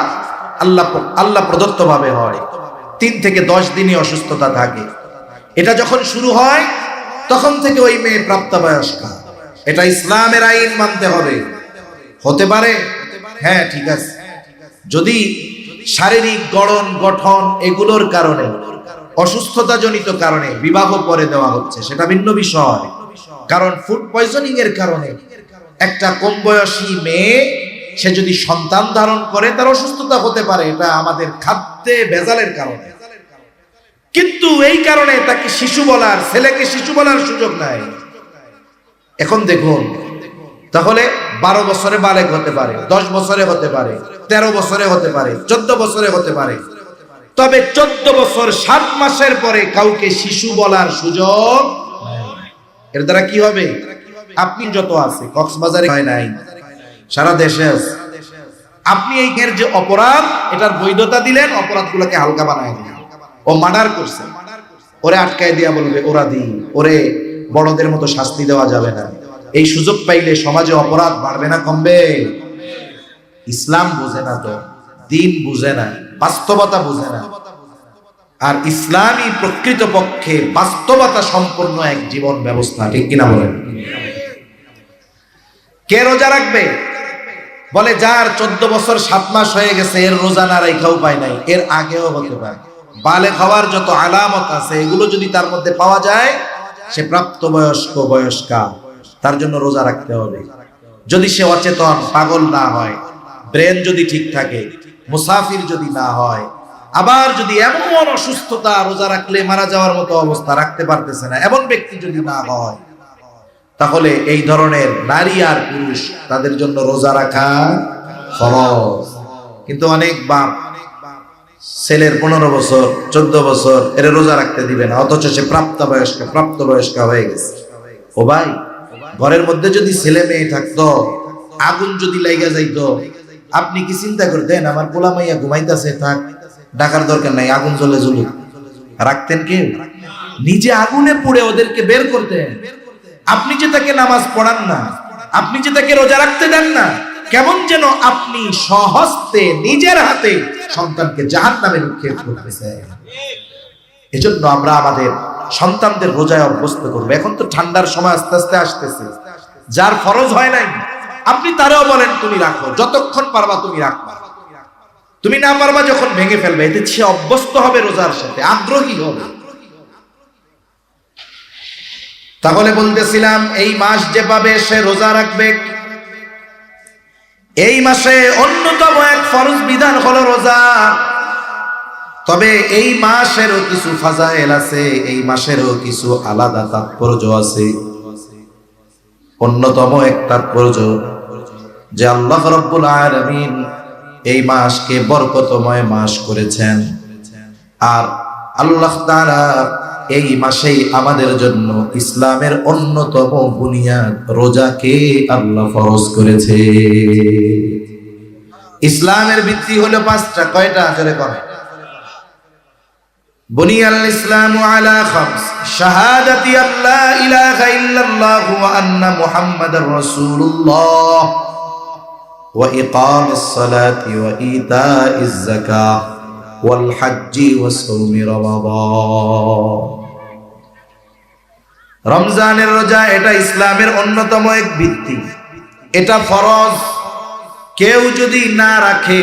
আল্লাহ প্রদত্ত ভাবে হয়, 3 থেকে 10 দিনই অসুস্থতা থাকে। এটা যখন শুরু হয় তখন থেকে ওই মেয়ে প্রাপ্তবয়স্কা। এটা ইসলামের আইন মানতে হবে। হতে পারে, হ্যাঁ ঠিক আছে, যদি শারীরিক গঠন এগুলোর কারণে, অসুস্থতা জনিত কারণে বিবাহ করে দেওয়া হচ্ছে, সেটা ভিন্ন বিষয়। কারণ ফুড পয়জনিং এর কারণে একটা কম বয়সী মেয়ে সে যদি সন্তান ধারণ করে তার অসুস্থতা হতে পারে, এটা আমাদের খাদ্যে ভেজালের কারণে। কিন্তু এই কারণে তাকে শিশু বলার, ছেলেকে শিশু বলার সুযোগ নাই। এখন দেখুন, তাহলে 12 বছরে বালেগ হতে পারে, 10 বছরে হতে পারে, 13 বছরে হতে পারে, 14 বছরে হতে পারে। তবে 14 বছর 7 মাসের পরে কাউকে শিশু বলার সুযোগ নাই। এর দ্বারা কি হবে? আপনি যত আছে কক্সবাজারে হয় নাই, সারা দেশে আছে। আপনি এই এর যে অপরাধ, এটার বৈধতা দিলেন, অপরাধগুলোকে হালকা বানায় দিলেন। ও মার্ডার করছে, ওরে আটকায় দিয়া বলবে ওরা দিন, ওরে বড়দের মতো শাস্তি দেওয়া যাবে না। এই সুযোগ পাইলে সমাজে অপরাধ বাড়বে না কমবে? ইসলাম বুঝে না, তো দিন বুঝে না, বাস্তবতা বুঝে না। আর ইসলামই প্রকৃতপক্ষে বাস্তবতা সম্পন্ন এক জীবন ব্যবস্থা, ঠিক কিনা বলেন? কে রোজা রাখবে? বলে যার 14 বছর 7 মাস হয়ে গেছে, এর রোজা না রাখাও পায় নাই, এর আগেও হতে পারে। বালেগ হওয়ার যত আলামত আছে এগুলো যদি তার মধ্যে পাওয়া যায়, সে প্রাপ্তবয়স্ক বয়স্কা, তার জন্য রোজা রাখতে হবে। যদি সে অচেতন, পাগল না হয়, ব্রেন যদি ঠিক থাকে, মুসাফির যদি না হয়, আবার যদি এমন অসুস্থতা, রোজা রাখলে মারা যাওয়ার মতো অবস্থা, রাখতে পারতেছে না, এমন ব্যক্তি যদি না হয়, তাহলে এই ধরনের নারী আর পুরুষ তাদের জন্য রোজা রাখা ফরজ। কিন্তু অনেক বাপ ছেলের 15 বছর 14 বছর এর রোজা রাখতে দিবে না, অথচ সে প্রাপ্তবয়স্ক হয়ে গেছে। ও ভাই, ঘরের মধ্যে যদি ছেলে মেয়ে থাকতো, আগুন যদি লাইগা যাইতো, আপনি কি চিন্তা করতেন আমার পোলা মাইয়া ঘুমাইতেছে, থাক, ডাকার দরকার নাই, আগুন জ্বলে জ্বলুক? রাখতেন কে? নিজে আগুনে পুড়ে ওদেরকে বের করতেন। আপনি যে তাকে নামাজ পড়ান না, আপনি যে তাকে রোজা রাখতে দেন না, কেমন যেন আপনি স্বহস্তে নিজের হাতে সন্তানকে জাহান্নামে নিক্ষেপ করতেছেন। এজন্য আমরা আমাদের সন্তানদের রোজায় অভ্যস্ত করবো। এখন তো ঠান্ডার সময় আস্তে আস্তে আসতেছে, যার ফরজ হয় নাই আপনি তারাও বলেন তুমি রাখো, যতক্ষণ পারবা তুমি রাখবা। তুমি না পারবা যখন ভেঙে ফেলবে, এতে সে অভ্যস্ত হবে, রোজার সাথে আগ্রহী হবে। তাহলে বলতেছিলাম, এই মাস যে পাবে সে রোজা রাখবে। এই মাসে অন্যতম এক ফরজ বিধান হলো রোজা। তবে এই মাসেরও কিছু ফাজাইল আছে, এই মাসেরও কিছু আলাদা তাৎপর্য আছে। অন্যতম এক তাৎপর্য যে আল্লাহ রাব্বুল আলামিন এই মাসকে বরকতময় মাস করেছেন। আর আল্লাহ তাআলা এই মাসেই আমাদের জন্য ইসলামের অন্যতম বুনিয়াদ রোজাকে আল্লাহ ফরজ করেছে। ইসলামের ভিত্তি হলো 5টা। কয়টা? জোরে বলেন। বুনিয়াল ইসলামু আলা খামস, শাহাদাতি আল্লা ইলাহা ইল্লাল্লাহ ওয়া আন্না মুহাম্মাদার রাসূলুল্লাহ ওয়া ইকামিস সালাতি ওয়া ইতাইজ যাকাত ওয়াল হজ্জি ওয়া সাওমি রমাদান। রমজানের রোজা এটা ইসলামের অন্যতম এক ভিত্তি, এটা ফরজ। কেউ যদি না রাখে,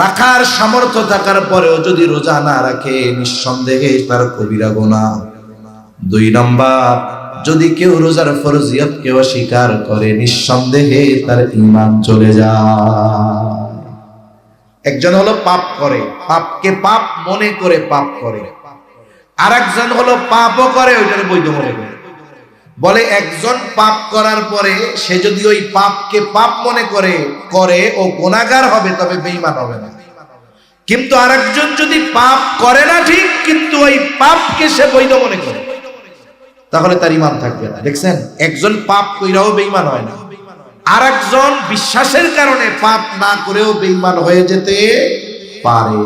রাখার সামর্থ্য থাকার পরেও যদি রোজা না রাখে, নিঃসন্দেহে তার কবিরা গুনাহ। 2 নম্বর, যদি কেউ রোজার ফরজিয়তকে অস্বীকার করে, নিঃসন্দেহে তার ঈমান চলে যায়। একজন হলো পাপ করে, পাপকে পাপ মনে করে পাপ করে, আর একজন হলো পাপও করে, ওইটার বৈধ মনে করে। বলে একজন পাপ করার পরে সে যদি ওই পাপকে পাপ মনে করে ও গুনাহগার হবে, তবে বেঈমান হবে না। কিন্তু আরেকজন যদি পাপ করে না ঠিক, কিন্তু ওই পাপকে সে বৈধ মনে করে, তাহলে তার ঈমান থাকবে না। দেখছেন, একজন পাপ কইরাও বেঈমান হয় না, আরেকজন বিশ্বাসের কারণে পাপ না করেও বেঈমান হয়ে যেতে পারে।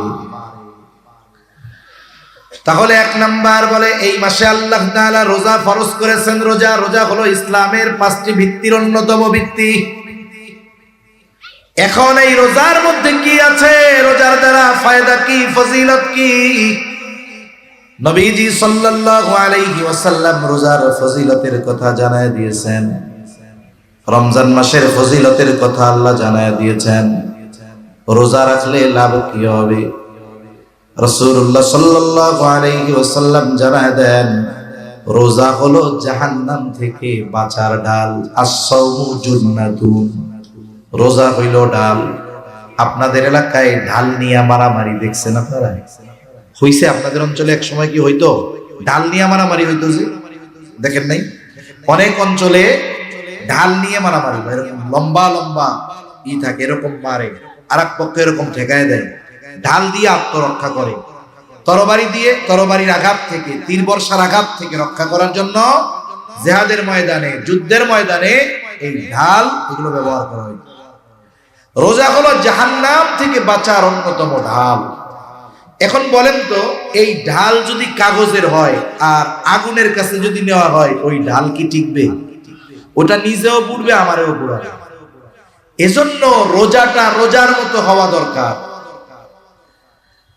তাহলে 1 নাম্বার বলে এই মাসে আল্লাহ তাআলা রোজা ফরজ করেছেন। রোজা হলো ইসলামের 5টি ভিত্তির অন্যতম ভিত্তি। এখন এই রোজার মধ্যে কি আছে, রোজার দ্বারা ফায়দা কি, ফজিলত কি? নবীজি সাল্লাল্লাহু আলাইহি ওয়াসাল্লাম রোজার ফজিলতের কথা জানায় দিয়েছেন। রমজান মাসের ফজিলতের কথা আল্লাহ জানায় দিয়েছেন। রোজা রাখলে লাভ কি হবে? রাসূলুল্লাহ সাল্লাল্লাহু আলাইহি ওয়াসাল্লাম জানায় দেন, রোজা হলো জাহান্নাম থেকে বাঁচার ডাল। আস-সাওমু জুন্নাতুন, রোজা হইল ডাল। আপনাদের এলাকায় ঢাল নিয়ে মারামারি দেখছেন আপনারা? হইছে আপনাদের অঞ্চলে? এক সময় কি হইতো? ঢাল নিয়ে মারামারি হইতো যে, দেখেন নাই? অনেক অঞ্চলে ঢাল নিয়ে মারামারি, এরকম লম্বা লম্বা থাকে, এরকম মারে, আর এক পক্ষ এরকম ঠেকায় দেয়, ঢাল দিয়ে আত্মরক্ষা করে, তরবারি দিয়ে তরবারির আঘাত থেকে, তীর বর্ষার আঘাত থেকে রক্ষা করার জন্য জিহাদের ময়দানে, যুদ্ধের ময়দানে এই ঢাল এগুলো ব্যবহার করা হয়। রোজা হলো জাহান্নাম থেকে বাঁচার অন্যতম ঢাল। এখন বলেন তো, এই ঢাল যদি কাগজের হয় আর আগুনের কাছে যদি নেওয়া হয়, ওই ঢাল কি টিকবে? ওটা নিজেও পুড়বে, আমারও পুড়াবে। এজন্য রোজাটা রোজার মতো হওয়া দরকার।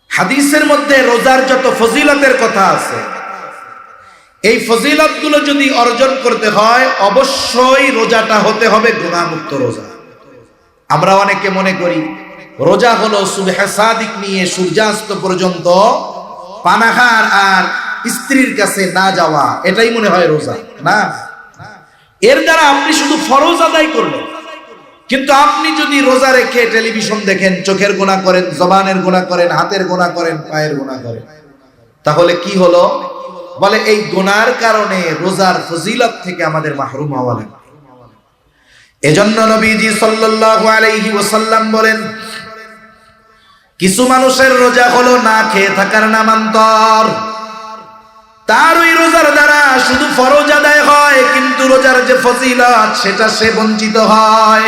হাদিসের মধ্যে রোজার যত ফজিলতের কথা আছে, এই ফজিলতগুলো যদি অর্জন করতে হয়, অবশ্যই রোজাটা হতে হবে গুনাহমুক্ত রোজা। আমরা অনেকে মনে করি রোজা হলো সুবহে সাদিক নিয়ে সূর্যাস্ত পর্যন্ত পানাহার আর স্ত্রীর কাছে না যাওয়া, এটাই মনে হয় রোজা। না, এর দ্বারা আপনি শুধু ফরজ আদায় করলেন, কিন্তু আপনি যদি রোজা রেখে টেলিভিশন দেখেন, চোখের গুনাহ করেন, জবানের গুনাহ করেন, হাতের গুনাহ করেন, পায়ের গুনাহ করেন, তাহলে কি হলো? বলে এই গুনার কারণে রোজার ফজিলত থেকে আমাদের মাহরুম হওয়া লাগে। এজন্য নবীজি সাল্লাল্লাহু আলাইহি ওয়াসাল্লাম বলেন, কিছু মানুষের রোজা হলো না খেয়ে থাকার নামান্তর। তার ওই রোজার দ্বারা শুধু ফরজ আদায় হয়, কিন্তু রোজার যে ফজিলত সেটা সে বঞ্চিত হয়।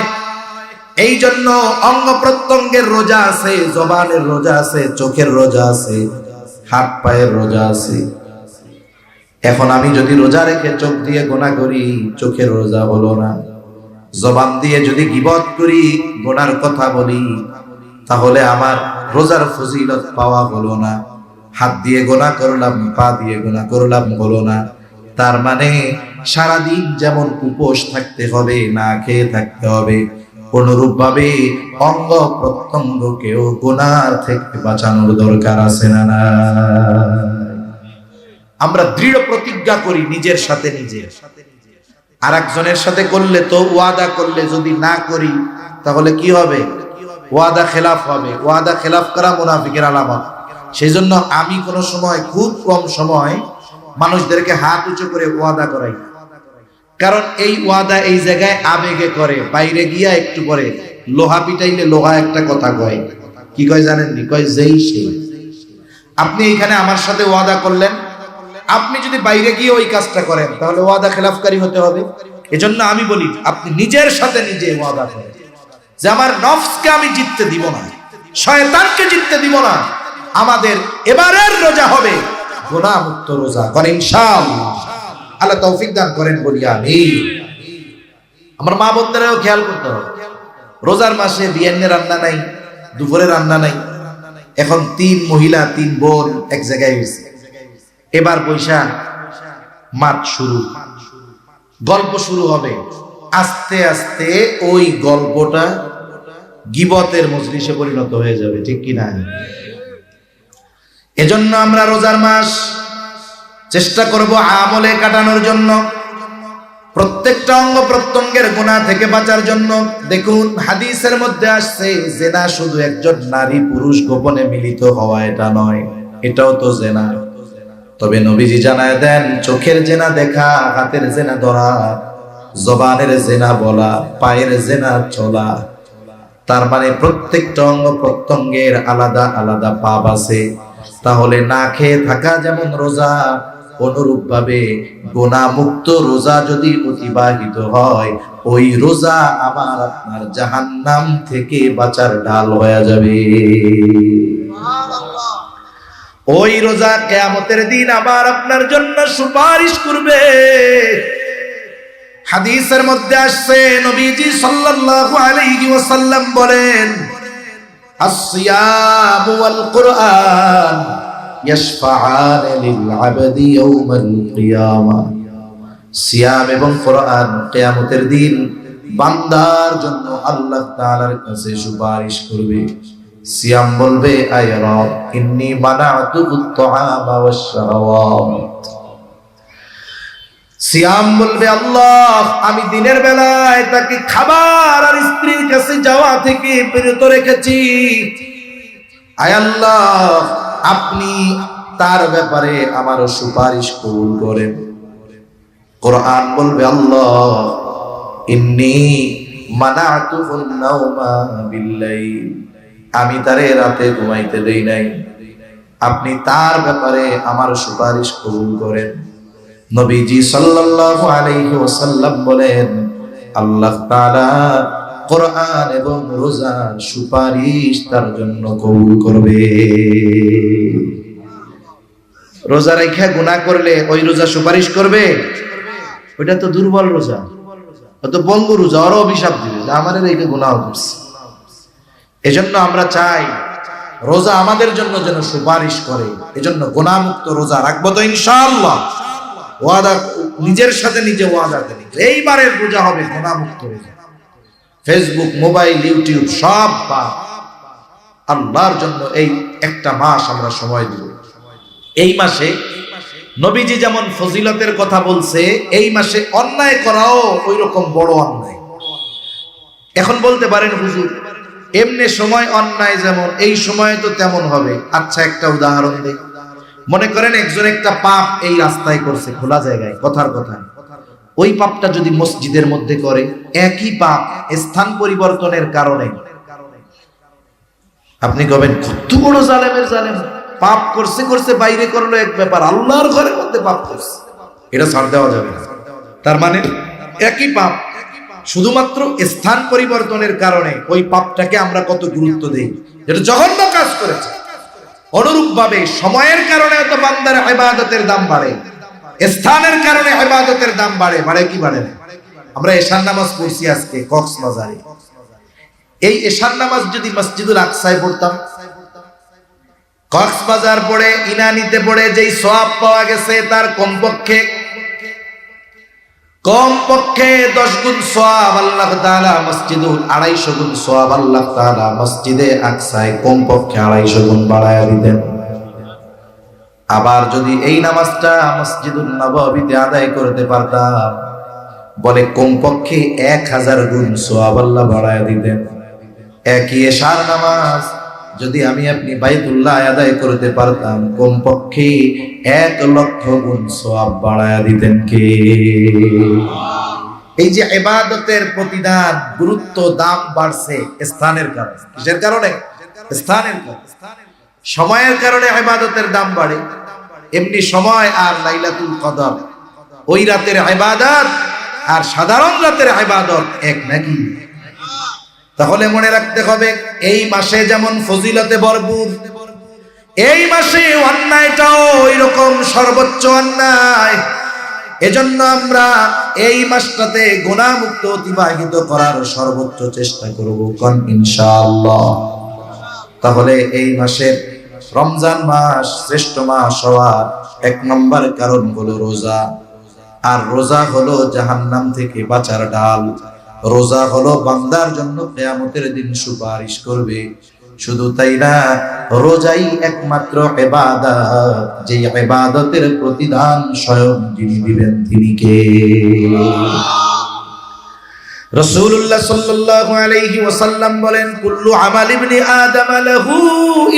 এই জন্য অঙ্গ প্রত্যঙ্গের রোজা আছে, জবানের রোজা আছে, চোখের রোজা আছে, হাত পায়ের রোজা আছে। এখন আমি যদি রোজা রেখে চোখ দিয়ে গুনাহ করি, চোখের রোজা হলো না। জবান দিয়ে যদি গীবত করি, গুনার কথা বলি, তাহলে আমার রোজার ফজিলত পাওয়া হলো না। হাত দিয়ে গুনাহ করলাম, পা দিয়ে গুনাহ করলাম, হলো না। তার মানে সারাদিন যেমন উপোস থাকতে হবে, না খেয়ে থাকতে হবে, অনুরূপ ভাবে অঙ্গ প্রত্যঙ্গকেও গুনাহ থেকে বাঁচানোর দরকার আছে না? না, আমরা দৃঢ় প্রতিজ্ঞা করি নিজের সাথে নিজে। আর একজনের সাথে করলে তো ওয়াদা করলে যদি না করি, তাহলে কি হবে? ওয়াদা খেলাফ হবে। ওয়াদা খেলাফ করা মুনাফিকের আলামত। সেই জন্য আমি কোনো সময়, খুব কম সময় মানুষদেরকে হাত উঁচু করে ওয়াদা করাই, কারণ এই ওয়াদা এই জায়গায় আবেগে করে, বাইরে গিয়া একটু পরে লোহা পিটাইলে লোহা একটা কথা কয়। কি কয় জানেন? কয় যেই সেই। আপনি এখানে আমার সাথে ওয়াদা করলেন, আপনি যদি বাইরে গিয়ে ওই কাজটা করেন, তাহলে ওয়াদা খেলাফকারী হতে হবে। এজন্য আমি বলি, আপনি নিজের সাথে নিজে ওয়াদা করেন যে আমার নফসকে আমি জিততে দিব না, শয়তানকে জিততে দিব না। আমাদের এবারের রোজা হবে গুনাহ মুক্ত রোজা। করেন ইনশাআল্লাহ। আল্লাহ তৌফিক দান করেন, বলি আমিন। আমার মা বোনদেরও খেয়াল করতে হবে, রোজার মাসে বিয়ান্নে রান্না নাই, দুপুরে রান্না নাই। এখন 3 মহিলা 3 বোন এক জায়গায় হয়েছে। এবার বৈশাখ মাস শুরু, গল্প শুরু হবে। আস্তে আস্তে ওই গল্পটা গীবতের মজলিসে পরিণত হয়ে যাবে, ঠিক কি না? এজন্য আমরা রোজার মাস চেষ্টা করব আমলে কাটানোর জন্য, প্রত্যেকটা অঙ্গ প্রত্যঙ্গের গুনাহ থেকে বাঁচার জন্য। দেখুন হাদিসের মধ্যে আসছে, জেনা শুধু একজন নারী পুরুষ গোপনে মিলিত হওয়া এটা নয়, এটাও তো জেনা। তবে নবীজি জানায় দেন, চোখের জেনা দেখা, হাতের জেনা ধরা, জবানের জেনা বলা, পায়ের জেনা চলা। তার মানে প্রত্যেকটা অঙ্গ প্রত্যঙ্গের আলাদা আলাদা পাপ আছে। তাহলে না খেয়ে থাকা যেমন রোজা, অনুরূপ ভাবে গুনাহ মুক্ত রোজা যদি অতিবাহিত হয়, ওই রোজা আমার আপনার জাহান্নাম থেকে বাঁচার ঢাল হয়ে যাবে। ওই রোজা কিয়ামতের দিন আবার আপনার জন্য সুপারিশ করবে। হাদিসের মধ্যে আসছে, নবীজি সাল্লাল্লাহু আলাইহি ওয়াসাল্লাম বলেন, الصيام والقرآن يشفعان للعبد يوم القيامة। সিয়াম এবং কোরআন কিয়ামতের দিন বান্দার জন্য আল্লাহ তাআলার কাছে সুপারিশ করবে। সিয়াম বলবে, আয় রব ইন্নী মানাতু আত-তাআমা ওয়াশ-শাহাওয়াত। সিয়াম বলবে, আল্লাহ আমি দিনের বেলায় তাকে খাবার আর স্ত্রীর কাছে যাওয়া থেকে বিরত রেখেছি। আয় আল্লাহ আপনি তার ব্যাপারে আমার সুপারিশ কবুল করেন। কোরআন বলবে, আল্লাহ ইন্নী মানাতুহুন নাওমা বিল্লাইল, আমি তারে রাতে ঘুমাইতে দেই নাই, আপনি তার ব্যাপারে আমার সুপারিশ কবুল করেন। নবীজি সাল্লাল্লাহু আলাইহি ওয়াসাল্লাম বলেন, আল্লাহ তাআলা কোরআন এবং রোজার সুপারিশ তার জন্য কবুল করবে। রোজা রাখা গুনাহ করলে ওই রোজা সুপারিশ করবে? ওইটা তো দুর্বল রোজা, ও তো বঙ্গু রোজা, ওরও অভিশাপ দিবে যে আমাদের এইটা গুনাহ করছে। এজন্য আমরা চাই রোজা আমাদের জন্য যেন সুপারিশ করে। এজন্য গুনাহমুক্ত রোজা রাখবো তো ইনশাআল্লাহ। ওয়াদা, নিজের সাথে নিজে ওয়াদা করি, এইবারের রোজা হবে গুনাহমুক্ত রোজা। ফেসবুক, মোবাইল, ইউটিউব সব বাদ, আল্লাহর জন্য এই একটা মাস আমরা সময় দিব। এই মাসে নবীজি যেমন ফজিলতের কথা বলছে, এই মাসে অন্যায় করাও ওই রকম বড় অন্যায়। এখন বলতে পারেন হুজুর এমনি সময় অন্যায় যেমন, এই সময় তো তেমন হবে। আচ্ছা একটা উদাহরণ দেই। মনে করেন একজন একটা পাপ এই রাস্তায় করছে, খোলা জায়গায়, কথার কথা, ওই পাপটা যদি মসজিদের মধ্যে করে, একই পাপ স্থান পরিবর্তনের কারণে আপনি কবেন কত বড় জালেমের জালেম, পাপ করছে করছে বাইরে করলো এক ব্যাপার, আল্লাহর ঘরের মধ্যে পাপ করছে, এটা ছাড় দেওয়া যাবে না। তার মানে একই পাপ, শুধুমাত্র স্থান পরিবর্তনের কারণে ওই পাপটাকে আমরা কত গুরুত্ব দেই, যেটা জঘন্য কাজ করেছে। অনুরূপ ভাবে সময়ের কারণে তো বান্দার ইবাদতের দাম বাড়ে, স্থানের কারণে ইবাদতের দাম বাড়ে। বাড়ে কি বাড়ে না? আমরা এশার নামাজ পড়ছি আজকে কক্সবাজারে, এই এশার নামাজ যদি মসজিদুল আকসায় পড়তাম, কক্সবাজার পড়ে ইনানিতে পড়ে যেই সওয়াব পাওয়া গেছে তার কমপক্ষে 10 গুণ সওয়াব আল্লাহ তাআলা মসজিদুল 250 গুণ সওয়াব আল্লাহ তাআলা মসজিদে আকসায় কমপক্ষে 250 গুণ বাড়ায়া দিতেন। আবার যদি এই নামাজটা মসজিদুল নববীতে আদায় করতে পারতাম, বলে কমপক্ষে 1000 গুণ সওয়াব আল্লাহ বাড়ায়া দিতেন। একই এশার নামাজ যদি আমি আপনি বাইতুল্লাহ আদায় করতে পারতাম, কমপক্ষে 1,00,000 গুণ সওয়াব বাড়ায়া দিতেন কে? এই যে ইবাদতের প্রতিদান, গুরুত্ব, দাম বাড়ছে স্থানের কারণে। কিসের কারণে? স্থানের কারণে। সময়ের কারণে ইবাদতের দাম বাড়ে। এমনি সময় আর লাইলাতুল কদর, ওই রাতের ইবাদত আর সাধারণ রাতের ইবাদত এক নাকি? তাহলে মনে রাখতে হবে এই মাসে যেমন ফজিলতে ভরপুর, এই মাসে অন্যায়টাও ওইরকম সর্বোচ্চ অন্যায়। এজন্য আমরা এই মাসটাতে গুনাহমুক্ত অতিবাহিত করার সর্বোচ্চ চেষ্টা করব, কোন ইনশাআল্লাহ। তাহলে এই মাসের রমজান মাস শ্রেষ্ঠ মাস হওয়ার 1 নম্বর কারণ হলো রোজা। আর রোজা হলো জাহান্নাম থেকে বাঁচার ঢাল। রোজা হলো বান্দার জন্য কিয়ামতের দিন সুপারিশ করবে। শুধু তাই না, রোজাই একমাত্র ইবাদত, যে ইবাদতের প্রতিদান স্বয়ং যিনি দিবেন তিনি কে? রাসূলুল্লাহ সাল্লাল্লাহু আলাইহি ওয়াসাল্লাম বলেন, কুল্লু আমাল ইবনি আদম লাহু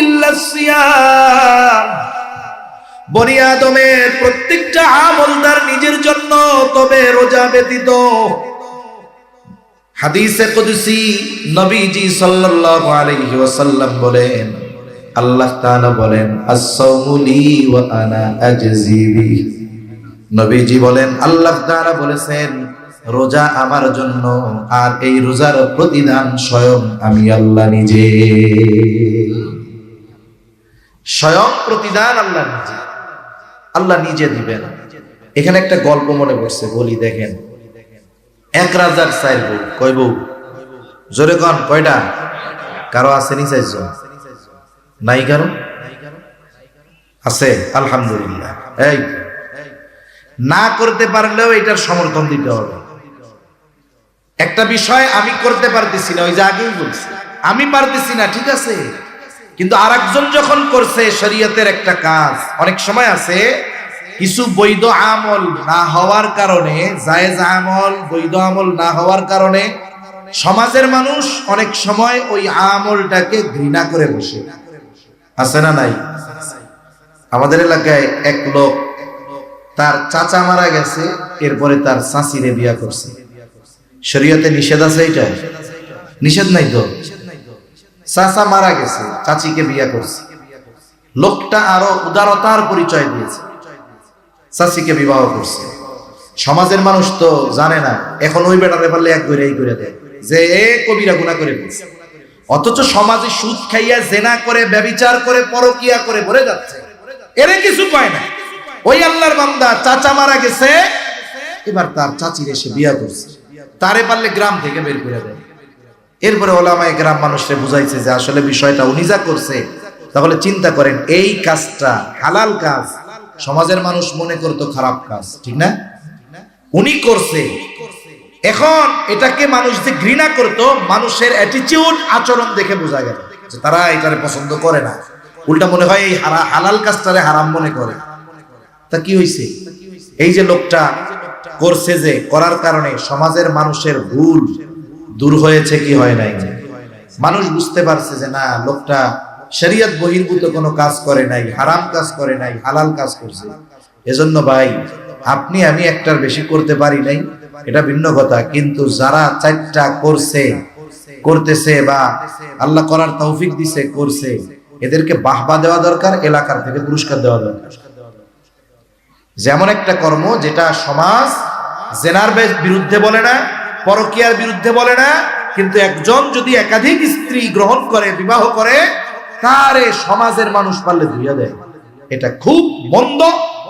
ইল্লা সিয়াম। বনি আদমের প্রত্যেকটা আমল তার নিজের জন্য, তবে রোজা ব্যতীত। হাদিসে কুদসি নবীজি সাল্লাল্লাহু আলাইহি ওয়াসাল্লাম বলেন, আল্লাহ তাআলা বলেন, আস-সাওমু লি ওয়া আনা আজজি বি। নবীজি বলেন, আল্লাহ তাআলা বলেছেন রোজা আমার জন্য, আর এই রোজার প্রতিদান স্বয়ং আমি আল্লাহ নিজে। স্বয়ং প্রতিদান আল্লাহ নিজে, আল্লাহ নিজে দিবেন। এখানে একটা গল্প মনে পড়ছে, বলি দেখেন। এক রাজার 4 বউ। কয় বউ? জোরে কন, কয়টা? কারো আসেনি 4 জন? নাই কারো? আছে? আলহামদুলিল্লাহ। এই না করতে পারলেও এটার সমর্থন দিতে হবে। একটা বিষয় আমি করতে পারতেছি না, ওই যে আগেই বলছি, আমি পারতেছি না, ঠিক আছে, কিন্তু আরেকজন যখন করছে শরীয়তের একটা কাজ, অনেক সময় আছে কিছু বৈধ আমল না হওয়ার কারণে, জায়েজ আমল বৈধ আমল না হওয়ার কারণে সমাজের মানুষ অনেক সময় ওই আমলটাকে ঘৃণা করে বসে আছে না নাই? আমাদের এলাকায় এক লোক, তার চাচা মারা গেছে, এরপরে তার চাচিরে বিয়া করছে। শরীয়তে নিষেধ আছে এটা? নিষেধ নাই তো। চাচা মারা গেছে, চাচিকে বিয়া করছে, লোকটা আরো উদারতার পরিচয় দিয়েছে, চাচিকে বিবাহ করছে। সমাজের মানুষ তো জানে না, এখন ওই বেটারে পারলে এক করে এই করে দেয় যে এ কবিরা গুনাহ করে ফেলছে। অথচ সমাজে সুদ খাইয়া জেনা করে, ব্যভিচার করে, পরকিয়া করে ভরে যাচ্ছে, এর কিছু পায় না। ওই আল্লাহর বান্দা চাচা মারা গেছে, এবার তার চাচির এসে বিয়া করছে, তারে পারলে গ্রাম থেকে বের করে দেয়। এরপরে ওলামায়ে গ্রাম মানুষকে বুঝাইছে যে আসলে বিষয়টা উনি যা করছে, তাহলে চিন্তা করেন এই কাজটা হালাল কাজ, সমাজের মানুষ মনে করতো খারাপ কাজ, ঠিক না? উনি করছে। এখন এটাকে মানুষ যে ঘৃণা করতো, মানুষের অ্যাটিটিউড, আচরণ দেখে বোঝা গেল যে তারা এটারে পছন্দ করে না, উল্টা মনে হয় এই হালাল কাজটারে হারাম মনে করে। তা কি হইছে? এই যে লোকটা করছে, যে করার কারণে সমাজের মানুষের ভুল দূর হয়েছে কি হয় নাই? মানুষ বুঝতে পারছে যে না, লোকটা শরীয়ত বহির্ভূত কোনো কাজ করে নাই, হারাম কাজ করে নাই, হালাল কাজ করছে। এজন্য ভাই, আপনি আমি একটার বেশি করতে পারি নাই, এটা ভিন্ন কথা, কিন্তু যারা চারটা করছে, করতেছে, বা আল্লাহ করার তৌফিক দিছে, করছে, এদেরকে বাহবা দেওয়া দরকার, এলাকার থেকে পুরস্কার দেওয়া দরকার। যেমন একটা কর্ম যেটা সমাজ জেনার বিরুদ্ধে বলে না, পরকীয়ার বিরুদ্ধে বলে না, কিন্তু একজন যদি একাধিক স্ত্রী গ্রহণ করে, বিবাহ করে, তারে সমাজের মানুষ পারলে ধুইয়া দেয়, এটা খুব মন্দ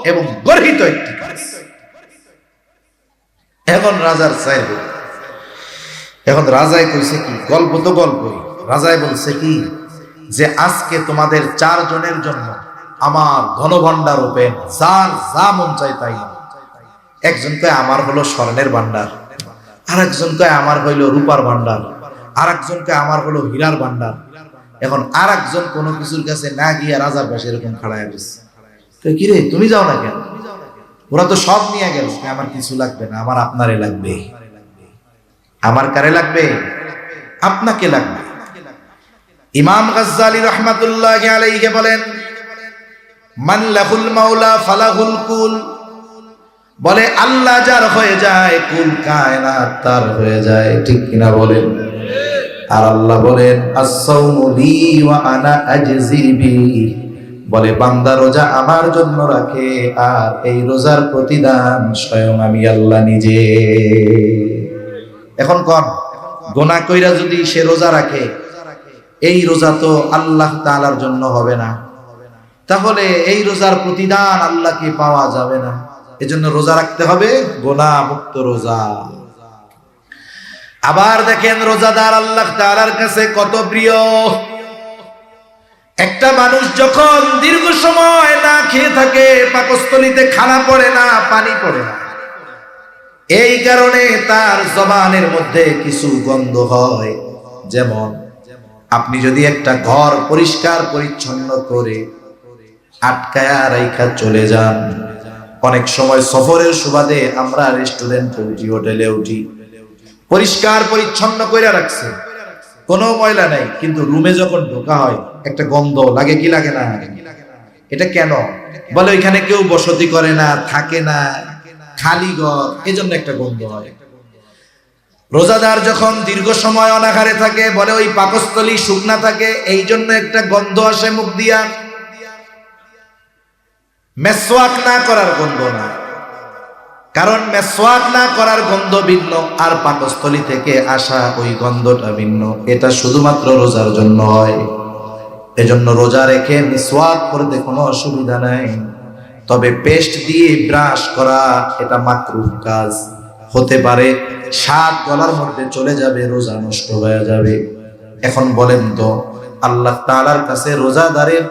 এবং গর্হিত একটি কাজ। এখন রাজার চাইবে, এখন রাজাই কইছে কি, গল্প তো গল্পই, রাজাই বলছে কি যে আজকে তোমাদের 4 জনের জন্য আমার ধনভাণ্ডার ওপেন, যার যা মন চাই তাই। একজন কয় আমার হলো স্বর্ণের ভাণ্ডার, আর একজন কয় আমার হইলো রূপার ভাণ্ডার, আর একজন কয় আমার হলো হীরার ভাণ্ডার। এখন আর একজন কোনো কিছুর কাছে না গিয়ে রাজার পাশে এরকম খাড়ায় গেছে, কি রে তুমি যাও না কেন? ওরা তো সব নিয়ে গেল। আমার কিছু লাগবে না, আমার আপনারে লাগবে। আমার কারে লাগবে? আপনাকে লাগবে। ইমাম গাজ্জালী রাহমাতুল্লাহি আলাইহি বলেন, মান লাহুল মাওলা ফালাহুল কুল, বলে আল্লাহ যার হয়ে যায়, কুল কায়নাত তার হয়ে যায়, ঠিক কিনা বলেন? আর আল্লাহ বলেন আস-সাওমু লি ওয়া আনা আজজি বিহি, বলে বান্দা রোজা আমার জন্য রাখে, আর এই রোজার প্রতিদান স্বয়ং আমি আল্লাহ নিজে। এখন কোন গুনাহ কইরা যদি সে রোজা রাখে, এই রোজা তো আল্লাহ তাআলার জন্য হবে না, তাহলে এই রোজার প্রতিদান আল্লাহকে পাওয়া যাবে না। এজন্য রোজা রাখতে হবে, গুনাহ মুক্ত রোজা। আবার দেখেন রোজাদার আল্লাহ তাআলার কাছে কত প্রিয়। একটা মানুষ যখন দীর্ঘ সময় না খেয়ে থাকে, পাকস্থলীতে খানা পড়ে না, পানি পড়ে না, এই কারণে তার জবানের মধ্যে কিছু গন্ধ হয়। যেমন আপনি যদি একটা ঘর পরিষ্কার পরিচ্ছন্ন করে আটকায়া রাইখা চলে যান, অনেক সময় সফরের সুবাদে আমরা রেস্টুরেন্টে উঠি, হোটেলে উঠি, পরিষ্কার পরিচ্ছন্ন করে রাখছে, কোনো ময়লা নাই, কিন্তু রুমে যখন ঢোকা হয় একটা গন্ধ লাগে, কি লাগে না? এটা কেন? বলে ওইখানে কেউ বসতি করে না, থাকে না, খালি ঘর, এজন্য একটা গন্ধ হয়। রোজাদার যখন দীর্ঘ সময় অনাহারে থাকে, বলে ওই পাকস্থলী শুকনা থাকে, এই জন্য একটা গন্ধ আসে মুখ দিয়া। মেসওয়াক না করার গন্ধ না, কারণ মেসওয়াক না করার গন্ধ ভিন্ন, আর পাকস্থলী থেকে আসা ওই গন্ধটা ভিন্ন। এটা শুধুমাত্র রোজার জন্য হয়। এজন্য রোজা রেখে মিসওয়াক করতে কোনো অসুবিধা নাই, তবে পেস্ট দিয়ে ব্রাশ করা এটা মাকরুহ কাজ হতে পারে, স্বাদ গলার মধ্যে চলে যাবে, রোজা নষ্ট হয়ে যাবে। এখন বলেন তো, আল্লাহ তাআলার কাছে রোজাদারের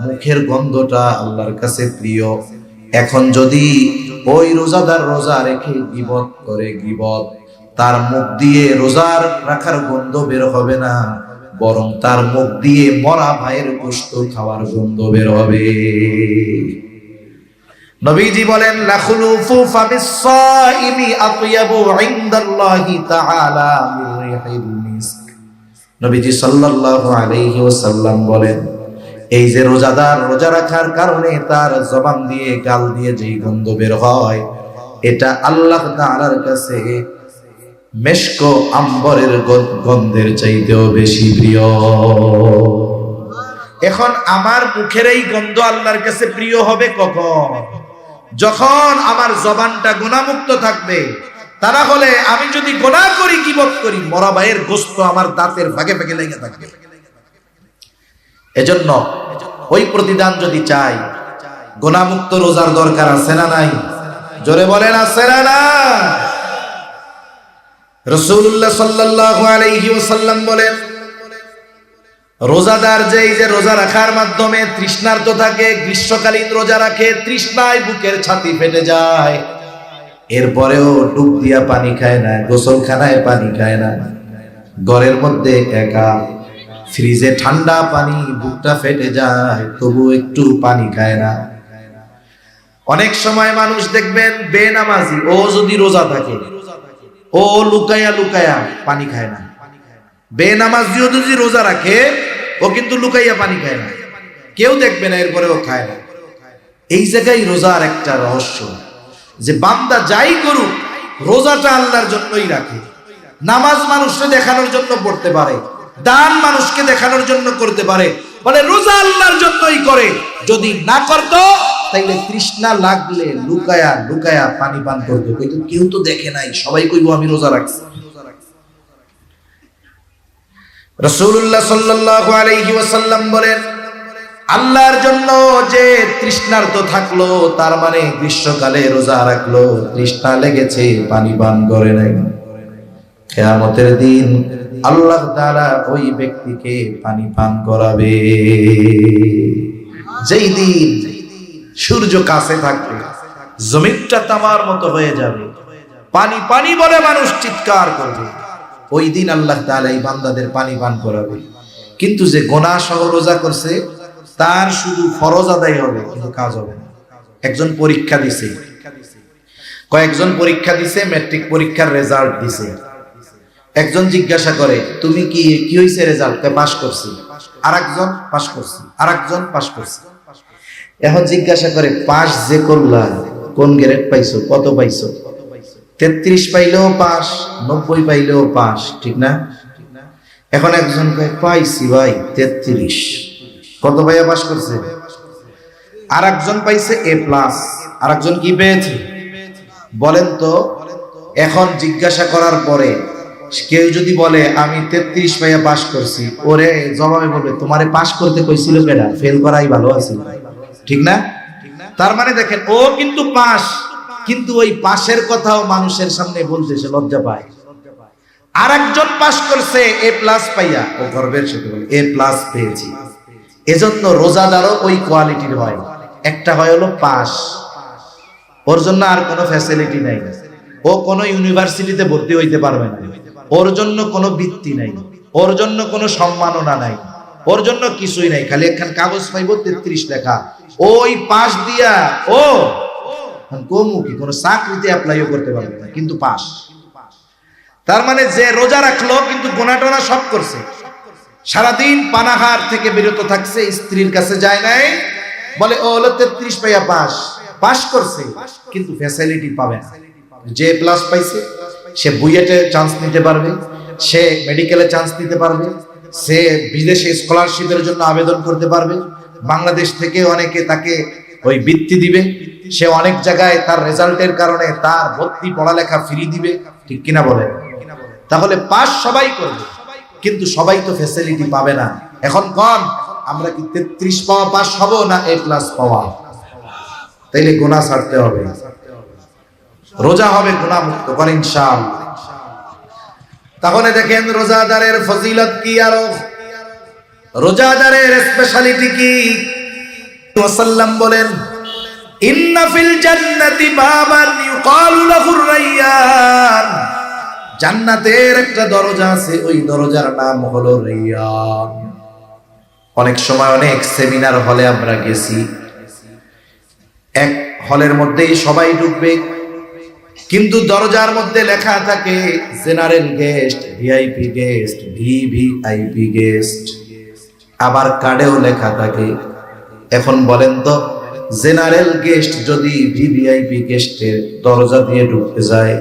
মুখের গন্ধটা আল্লাহর কাছে প্রিয়। এখন যদি ওই রোজাদার রোজা রেখে গীবত করে, গীবত, তার মুখ দিয়ে রোজার রাখার গন্ধ বের হবে না, বরং তার মুখ দিয়ে মরা ভাইয়ের গোশত খাওয়ার গন্ধ বের হবে। নবীজি বলেন লাখুলুফু ফাবিস-সাইমি আতয়াবু ইনদাল্লাহি তাআলা মির রিহিল মিস্ক। নবীজি সাল্লাল্লাহু আলাইহি ওয়াসাল্লাম বলেন, এই যে রোজাদার রোজা রাখার কারণে তার জবান দিয়ে, গাল দিয়ে যেই গন্ধ বের হয়, এটা আল্লাহ তাআলার কাছে মেশক আম্বরের গন্ধের চাইতেও বেশি প্রিয়। এখন আমার মুখের এই গন্ধ আল্লাহর কাছে প্রিয় হবে কখন? যখন আমার জবানটা গুনাহমুক্ত থাকবে। তা না হলে আমি যদি গুনাহ করি, গীবত করি, মরা ভাইয়ের গোশত আমার দাঁতের ভাগে ভাগে লেগে থাকবে। এজন্য ওই প্রতিদান যদি চাই, গুনাহমুক্ত রোজার দরকার আছে না নাই? জোরে বলেন আছে না নাই? রাসূলুল্লাহ সাল্লাল্লাহু আলাইহি ওয়াসাল্লাম বলেন, রোজাদার যে রোজা রাখার মাধ্যমে তৃষ্ণার্ত থাকে, গ্রীষ্মকালীন রোজা রাখে, তৃষ্ণায় বুকের ছাতি ফেটে যায়, এরপরেও ডুব দিয়া পানি খায় না, গোসলখানায় পানি খায় না, ঘরের মধ্যে একা, ফ্রিজে ঠান্ডা পানি, বুকটা ফেটে যায়, তবু একটু পানি খায় না। অনেক সময় মানুষ দেখবেন বেনামাজি, ও যদি রোজা থাকে, ও লুকায়া লুকায়া পানি খায় না। বেনামাজিও যদি রোজা রাখে, ও কিন্তু লুকাইয়া পানি খায় না, কেউ দেখবে না, এরপরে ও খায় না। এই জায়গায় রোজার একটা রহস্য, যে বান্দা যাই করুক, রোজাটা আল্লাহর জন্যই রাখে। নামাজ মানুষকে দেখানোর জন্য পড়তে পারে, দান মানুষকে দেখানোর জন্য করতে পারে, বলে রোজা আল্লাহর জন্যই করে। যদি না করতো, তাইলে তৃষ্ণা লাগলে লুকায়া লুকায়া পানি পান করতো, কিন্তু কেউ তো দেখে নাই, সবাই কইবো আমি রোজা রাখছি। রাসূলুল্লাহ সাল্লাল্লাহু আলাইহি ওয়াসাল্লাম বলেন, আল্লাহর জন্য যে তৃষ্ণার্ত থাকলো, তার মানে গ্রীষ্মকালে রোজা রাখলো, তৃষ্ণা লেগেছে, পানি পান করে নাই, কিয়ামতের দিন আল্লাহ তাআলা ওই ব্যক্তিকে পানি পান করাবে। যেই দিন সূর্য কাছে থাকবে, জমিনটা তামার মতো হয়ে যাবে, পানি পানি বলে মানুষ চিৎকার করবে, ওই দিন আল্লাহ তাআলা এই বান্দাদের পানি পান করাবে। কিন্তু যে গুনাহ সহ রোজা করছে, তার শুধু ফরজ আদায় হবে, কিন্তু কাজ হবে না। একজন পরীক্ষা দিছে, কয়েকজন পরীক্ষা দিছে, ম্যাট্রিক পরীক্ষার রেজাল্ট দিছে। একজন জিজ্ঞাসা করে, তুমি কি হইছে রেজাল্ট? পাস করছি। আরেকজন পাস করছি, আরেকজন পাস করছি। এখন জিজ্ঞাসা করে, পাস যে করলা, কোন গ্রেড পাইছো, কত পাইছো? 33 পাইলেও পাস, 90 পাইলেও পাস, ঠিক না? এখন একজন কয়, পাইছি ভাই 33। কত ভাইয়া পাস করছে? আরেকজন পাইছে A+, আরেকজন কি পেয়েছে? বলেন তো, এখন জিজ্ঞাসা করার পরে কেউ যদি বলে আমি 33 পাইয়া পাস করছি, ওরে জবাবে বলবে, তোমারে পাস করতে কইছিল কেডা? ফেল করাই ভালো আছিল, ঠিক না? তার মানে দেখেন, ও কিন্তু পাস, কিন্তু ওই পাশের কথাও মানুষের সামনে বলতে সে লজ্জা পায়। আরেকজন পাস করছে A+ পাইয়া, ও গর্বের সাথে বলে A+ পেয়েছি। এজন্য রোজাদারও ওই কোয়ালিটির হয়। একটা হয় হলো পাস, ওর জন্য আর কোনো ফ্যাসিলিটি নাই, ও কোনো ইউনিভার্সিটিতে ভর্তি হইতে পারবে না, ওর জন্য কোনো বৃত্তি নাই, ওর জন্য কোনো সম্মাননা নাই, ওর জন্য কিছুই নাই, খালি একখান কাগজ পাইব 33 লেখা। ওই পাস দিয়া ও কোমুখী কোনো চাকরিতে অ্যাপ্লাইও করতে পারবে না, কিন্তু পাস। তার মানে যে রোজা রাখলো কিন্তু গোনা টোনা সব করছে, সারাদিন পানাহার থেকে বিরত থাকছে, স্ত্রীর কাছে যায় নাই, বলে ও হলো 33 পাইয়া পাস করছে, কিন্তু ফ্যাসিলিটি পাবে না। যে A+ পাইছে, সে বুয়েটে চান্স নিতে পারবে, সে মেডিকেলে চান্স নিতে পারবে, সে বিদেশে স্কলারশিপের জন্য আবেদন করতে পারবে, বাংলাদেশ থেকে অনেকে তাকে ওই বৃত্তি দিবে, সে অনেক জায়গায় তার রেজাল্টের কারণে তার ভর্তি পড়ালেখা ফ্রি দিবে, ঠিক কিনা বলে? তাহলে পাস সবাই করবে, কিন্তু সবাই তো ফ্যাসিলিটি পাবে না। এখন কোন আমরা কি 33 পাওয়া পাস হব না A+ পাওয়া? তাইলে গুনাহ ছাড়তে হবে, রোজা হবে গুনাহ মুক্ত করে ইনশাআল্লাহ। তাহলে দেখেন রোজাদারের ফজিলত কি, আরো রোজাদারের স্পেশালিটি কি? ওয়াসাল্লাম বলেন, ইন্না ফিল জান্নাতি বাবান ইউকালু লাহুর রায়্যান, জান্নাতের একটা দরজা আছে, ওই দরজার নাম হলো রায়্যান। অনেক সময় অনেক সেমিনার হলে আমরা গেছি, এক হলের মধ্যেই সবাই ঢুকবে, কিন্তু দরজার মধ্যে লেখা থাকে general guest, VIP guest, VVIP guest, আবার কার্ডেও লেখা থাকে। এখন বলেন তো, জেনারেল গেস্ট যদি ভিভিআইপি গেস্টের দরজা দিয়ে ঢুকতে যায়,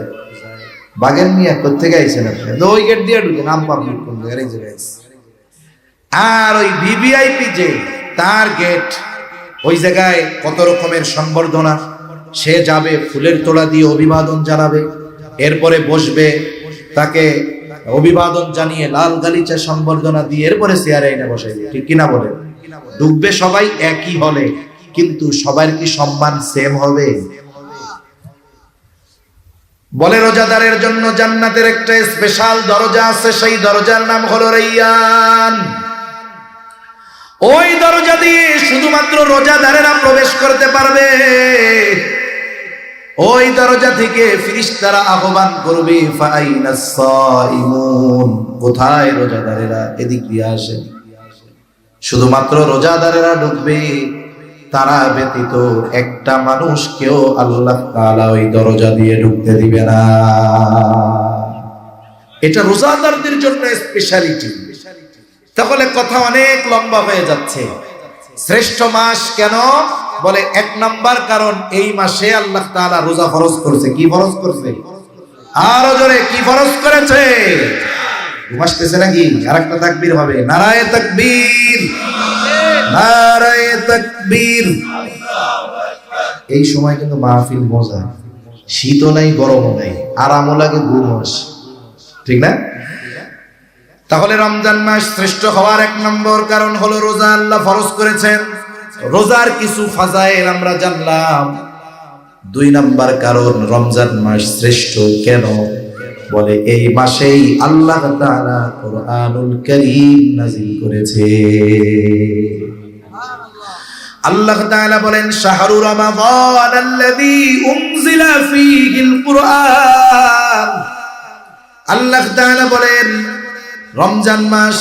বাগের মিয়া কোথেকে আইছেন আপনি? ওই গেট দিয়ে ঢুকে নাম পাবলিক কোন জায়গায় এই জায়গায় আছে। আর ওই ভিভিআইপি যে তার গেট, ওই জায়গায় কত রকমের সংবর্ধনা, সে যাবে ফুলের তোড়া দিয়ে অভিবাদন জানাবে, এরপরে বসবে, তাকে অভিবাদন জানিয়ে লাল গালিচা সংবর্ধনা দিয়ে এরপরে চেয়ারে এনে বসাইবে, ঠিক কিনা বলে? ডুববে সবাই একই হলে, কিন্তু সবার কি সম্মান সেম হবে? বলে রোজাদারের জন্য জান্নাতের একটা স্পেশাল দরজা আছে, সেই দরজার নাম হলো রাইয়ান। ওই দরজা দিয়ে শুধুমাত্র রোজাদারেরা প্রবেশ করতে পারবে। ওই দরজা থেকে ফেরেশতারা আহ্বান করবে, ফাআইনাস সাইমুন, কোথায় রোজাদারেরা, এদিক দিয়ে আসেন। শুধুমাত্র রোজাদারেরা ঢুকবে, তারা ব্যতীত একটা মানুষকেও আল্লাহ তাআলা ওই দরজা দিয়ে ঢুকতে দিবে না। এটা রোজাদারদের জন্য স্পেশালিটি। তাহলে কথা অনেক লম্বা হয়ে যাচ্ছে। শ্রেষ্ঠ মাস কেন? বলে এক নাম্বার কারণ এই মাসে আল্লাহ তাআলা রোজা ফরজ করেছে। কি ফরজ করেছে? আরো জোরে, কি ফরজ করেছে? ঘুমাসতেছে নাকি? আরেকটা তাকবীর হবে, নারায়ে তাকবীর, নারায়ে তাকবীর। এই সময় কিন্তু মাহফিল মজা, শীতও নাই গরমও নাই, আরামও লাগে, ঘুমও আসে, ঠিক না? তাহলে রমজান মাস শ্রেষ্ঠ হওয়ার এক নম্বর কারণ হলো রোজা আল্লাহ ফরজ করেছেন। রোজার কিছু ফাজাইল আমরা জানলাম। দুই নাম্বার কারণ রমজান মাস শ্রেষ্ঠ কেন? বলে এই মাসেই আল্লাহ তাআলা কুরআনুল কারীম নাযিল করেছে। আল্লাহ তাআলা বলেন, শাহরু রমাদান আল্লাযী উনজিলা ফীহিল কুরআন। আল্লাহ তাআলা বলেন রমজান মাস,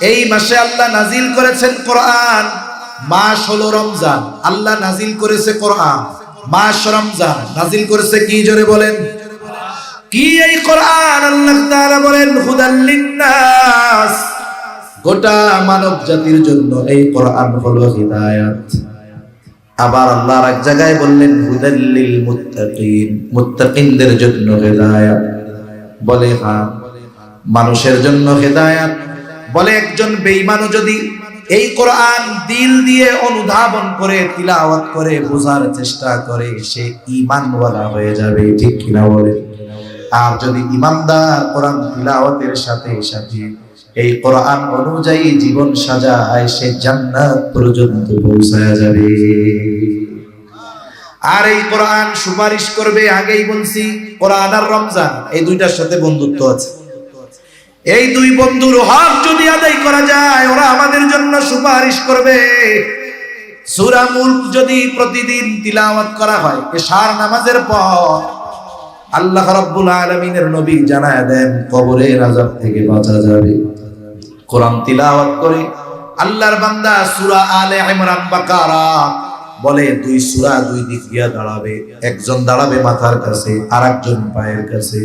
এই মাসে আল্লাহ নাজিল করেছেন কোরআন। মাস হলো রমজান, আল্লাহ নাজিল করেছে কোরআন। মাস রমজান, নাজিল করেছে কি? জোরে বলেন কি? এই কোরআন আল্লাহ তাআলা বলেন হুদাল লিন্নাস, গোটা মানব জাতির জন্য এই কোরআন হলো হিদায়াত। আবার আল্লাহ এক জায়গায় বললেন হুদাল লিল মুত্তাকিন, মুত্তাকিনদের জন্য হিদায়াত। বলে হ্যাঁ, মানুষের জন্য হেদায়াত। বলে একজন বেঈমানও যদি এই কোরআন দিল দিয়ে অনুধাবন করে, তিলাওয়াত করে, বোঝার চেষ্টা করে, সে ঈমানওয়ালা হয়ে যাবে, ঠিক কিনা বলে? আর যদি ঈমানদার কোরআন তিলাওয়াতের সাথে সাথে এই কোরআন অনুযায়ী জীবন সাজায়, সে জান্নাত পর্যন্ত পৌঁছায়া যাবে। আর এই কোরআন সুপারিশ করবে। আগেই বলছি কোরআন আর রমজান এই দুইটার সাথে বন্ধুত্ব আছে। এই দুই বন্ধুর হক যদি আদায় করা যায়, ওরা আমাদের জন্য সুপারিশ করবে। সূরা মুলক যদি প্রতিদিন তিলাওয়াত করা হয় এশার নামাজের পর, আল্লাহ রাব্বুল আলামিনের নবী জানায় দেন কবরের আযাব থেকে বাঁচা যাবে। কোরআন তিলাওয়াত করে আল্লাহর বান্দা সূরা আলে ইমরান, বাকারা বলে দুই সূরা দুই দিক দিয়ে দাঁড়াবে। একজন দাঁড়াবে মাথার কাছে, আরেকজন পায়ের কাছে।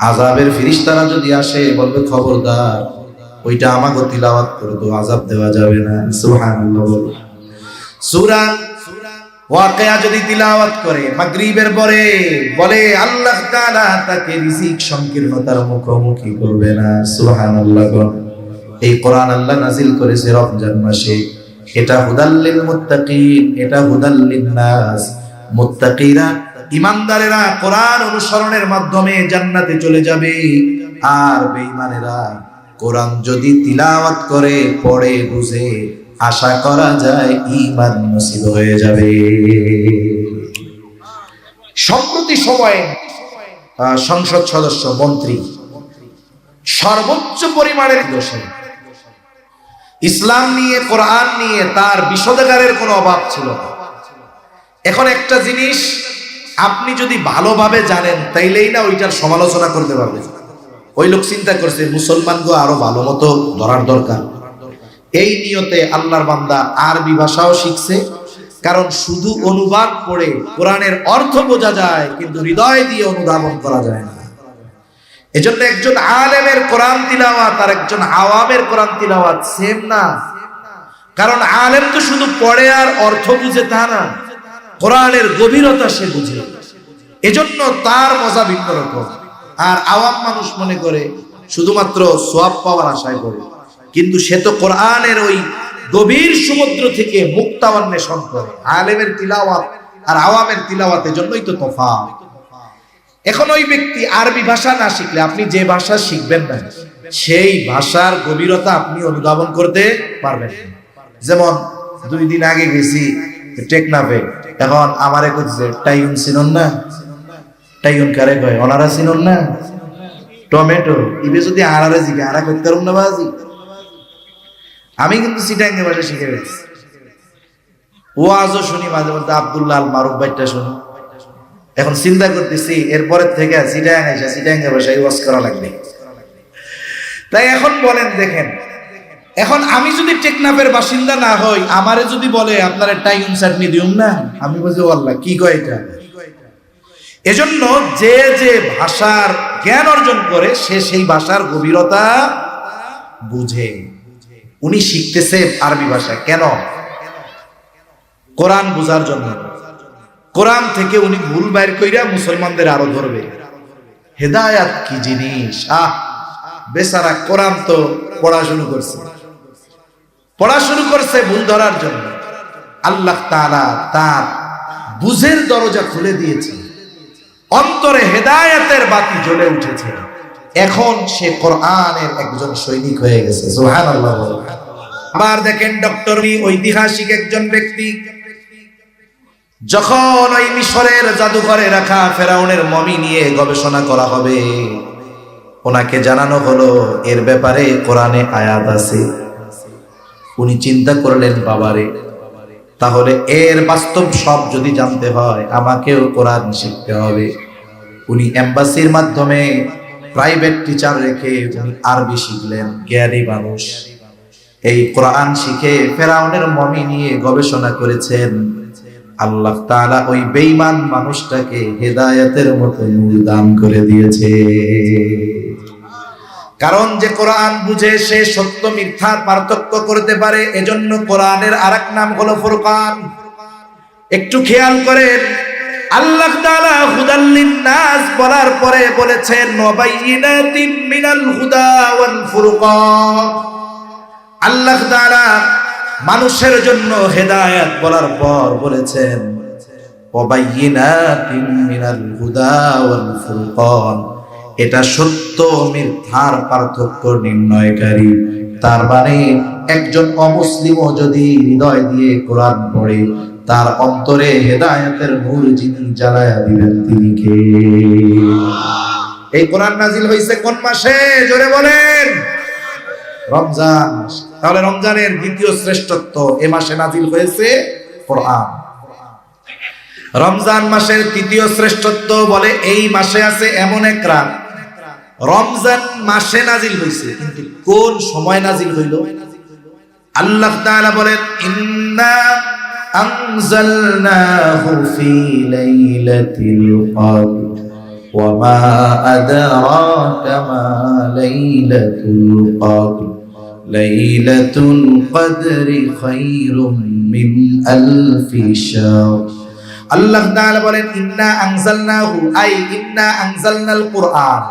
আযাবের ফেরেশতারা যদি আসে, বলবে খবরদার ওইটা আমাকে তিলাওয়াত করে দাও, আযাব দেওয়া যাবে না। সুবহানাল্লাহ। সূরা ওয়াকিয়া যদি তিলাওয়াত করে মাগরিবের পরে, বলে আল্লাহ তাআলা তাকে রিজিক সংকীর্ণতার মুখোমুখি করবে না। সুবহানাল্লাহ। এই কোরআন আল্লাহ নাজিল করেছে রমজান মাসে। এটা হুদাল লিল মুত্তাকিন, এটা হুদাল লিন নাস। মুত্তাকিরা, ঈমানদারেরা কোরআন অনুসরণের মাধ্যমে জান্নাতে চলে যাবে। আর বেঈমানেরা কোরআন যদি তিলাওয়াত করে, পড়ে, বুঝে, আশা করা যায় ঈমান নসিব হয়ে যাবে। সম্প্রতি সময়ে সংসদ সদস্য, মন্ত্রী সর্বোচ্চ পরিমাণের দোষী। ইসলাম নিয়ে, কোরআন নিয়ে তার বিশদাগারের কোনো অভাব ছিল না। এখন একটা জিনিস আপনি যদি ভালোভাবে জানেন, তাইলেই না ওইটার সমালোচনা করতে পারবেন। ওই লোক চিন্তা করছে মুসলমানগো আরো ভালো মতো ধরার দরকার। এই নিয়তে আল্লাহর বান্দা আরবি ভাষাও শিখছে, কারণ শুধু অনুবাদ পড়ে কোরআনের অর্থ বোঝা যায়, কিন্তু হৃদয় দিয়ে অনুধাবন করা যায় না। এজন্য একজন আলেমের কোরআন তিলাওয়াত আর একজন আওয়ামের কোরআন তিলাওয়াত সেম না। কারণ আলেম তো শুধু পড়ে আর অর্থ বুঝে তা না, কোরআনের গভীরতা সে বুঝে। এজন্য তার মজা ভিন্ন রকম। আর আওয়াম মানুষ মনে করে শুধুমাত্র সওয়াব পাওয়ার আশায় করে, কিন্তু সে তো কোরআনের ওই গভীর সমুদ্র থেকে মুক্তা অন্বেষণ করে। আলেমের তিলাওয়াত আর আওয়ামের তিলাওয়াতের জন্যই তো তফাৎ। এখন ওই ব্যক্তি আরবি ভাষা না শিখলে আপনি যে ভাষা শিখবেন না সেই ভাষার গভীরতা আপনি অনুধাবন করতে পারবেন। যেমন 2 দিন আগে গেছি টেকনাফে, এখন আমারে কইছে টাইউন চিনন না, টাইউন কারে কয় ওনারা চিনন না, টমেটো ইবে যদি আড়ারে জিগে আড়া করতে পারুম না বাজি। আমি কিন্তু চিটাঙ্গে ভাষা শিখে গেছি, ওয়াজও শুনি মাঝে মধ্যে, আব্দুল্লাহ আল মারুফ ভাইটা শুনি। এখন চিন্তা করতেছি এরপরের থেকে চিটাঙ্গে ভাষায় ওয়াজ করা লাগবে। তাই এখন বলেন, দেখেন এখন আমি যদি টেকনাফের বাসিন্দা না হই, আমারে যদি বলে আপনারা টাইম চাটনি দিউম না, আমি বলছি আল্লাহ কি কয় এটা। এজন্য যে যে ভাষার জ্ঞান অর্জন করে সে সেই ভাষার গভীরতা বুঝে। উনি শিখতেছে আরবি ভাষা কেন? কোরআন বুঝার জন্য। কোরআন থেকে উনি ভুল বাইর কইরা মুসলমানদের আরো ধরবে। হেদায়াত কি জিনিস! বেচারা কোরআন তো পড়া শুরু করছে ভুল ধরার জন্য। আল্লাহ তাআলা তার বুঝের দরজা খুলে দিয়েছে, অন্তরে হেদায়েতের বাতি জ্বলে উঠেছে। এখন সে কোরআনের একজন সৈনিক হয়ে গেছে। সুবহানাল্লাহ। আবার দেখেন ডক্টর ঐতিহাসিক একজন ব্যক্তি, যখন ওই মিশরের জাদুঘরে রাখা ফেরাউনের মমি নিয়ে গবেষণা করা হবে, ওনাকে জানানো হলো এর ব্যাপারে কোরআনে আয়াত আছে। উনি চিন্তা করলেন বাবারে, তাহলে এর বাস্তব সব যদি জানতে হয় আমাকেও কোরআন শিখতে হবে। উনি এম্বাসির মাধ্যমে প্রাইভেট টিচার রেখে উনি আরবি শিখলেন। জ্ঞানী মানুষ, এই কোরআন শিখে ফেরাউনের মমি নিয়ে গবেষণা করেছেন। আল্লাহ তাআলা ওই বেঈমান মানুষটাকে হেদায়েতের মতো নূর দান করে দিয়েছে। কারণ যে কোরআন বুঝে সে সত্য মিথ্যার পার্থক্য করতে পারে। এজন্য কোরআনের আরেক নাম হলো ফুরকান। একটু খেয়াল করেন, আল্লাহ তাআলা হুদাল লিন-নাস বলার পরে বলেছেন ওয়াবাইয়িনাতিম মিনাল হুদা ওয়াল ফুরকান। আল্লাহ তাআলা মানুষের জন্য হেদায়েত বলার পর বলেছেন ওয়াবাইয়িনাতিম মিনাল হুদা ওয়াল ফুরকান। এটা সত্য মিথ্যার পার্থক্য নির্ণয়কারী। তার মানে একজন অমুসলিমও যদি হৃদয় দিয়ে কোরআন পড়ে, তার অন্তরে হেদায়েতের নূর যিনি জ্বালায়া দিবেন তিনি কে? এই কোরআন নাজিল হয়েছে কোন মাসে? জোরে বলেন। রমজান। তাহলে রমজানের দ্বিতীয় শ্রেষ্ঠত্ব এ মাসে নাজিল হয়েছে কোরআন। রমজান মাসের তৃতীয় শ্রেষ্ঠত্ব বলে এই মাসে আছে এমন এক রাত। রমজান মাসে নাজিল হয়েছে, কিন্তু কোন সময় নাজিল হইল? আল্লাহ তাআলা বলেন ইন্না আনজালনাহু ফি লাইলাতিল কদর ওয়া মা আদরাকা মা লাইলাতুল কদর লাইলাতুল কদরি খায়রুম মিন আলফি শাহর। আল্লাহ তাআলা বলেন ইন্না আনজালনাহু, আই ইন্না আনজালনাল কুরআন,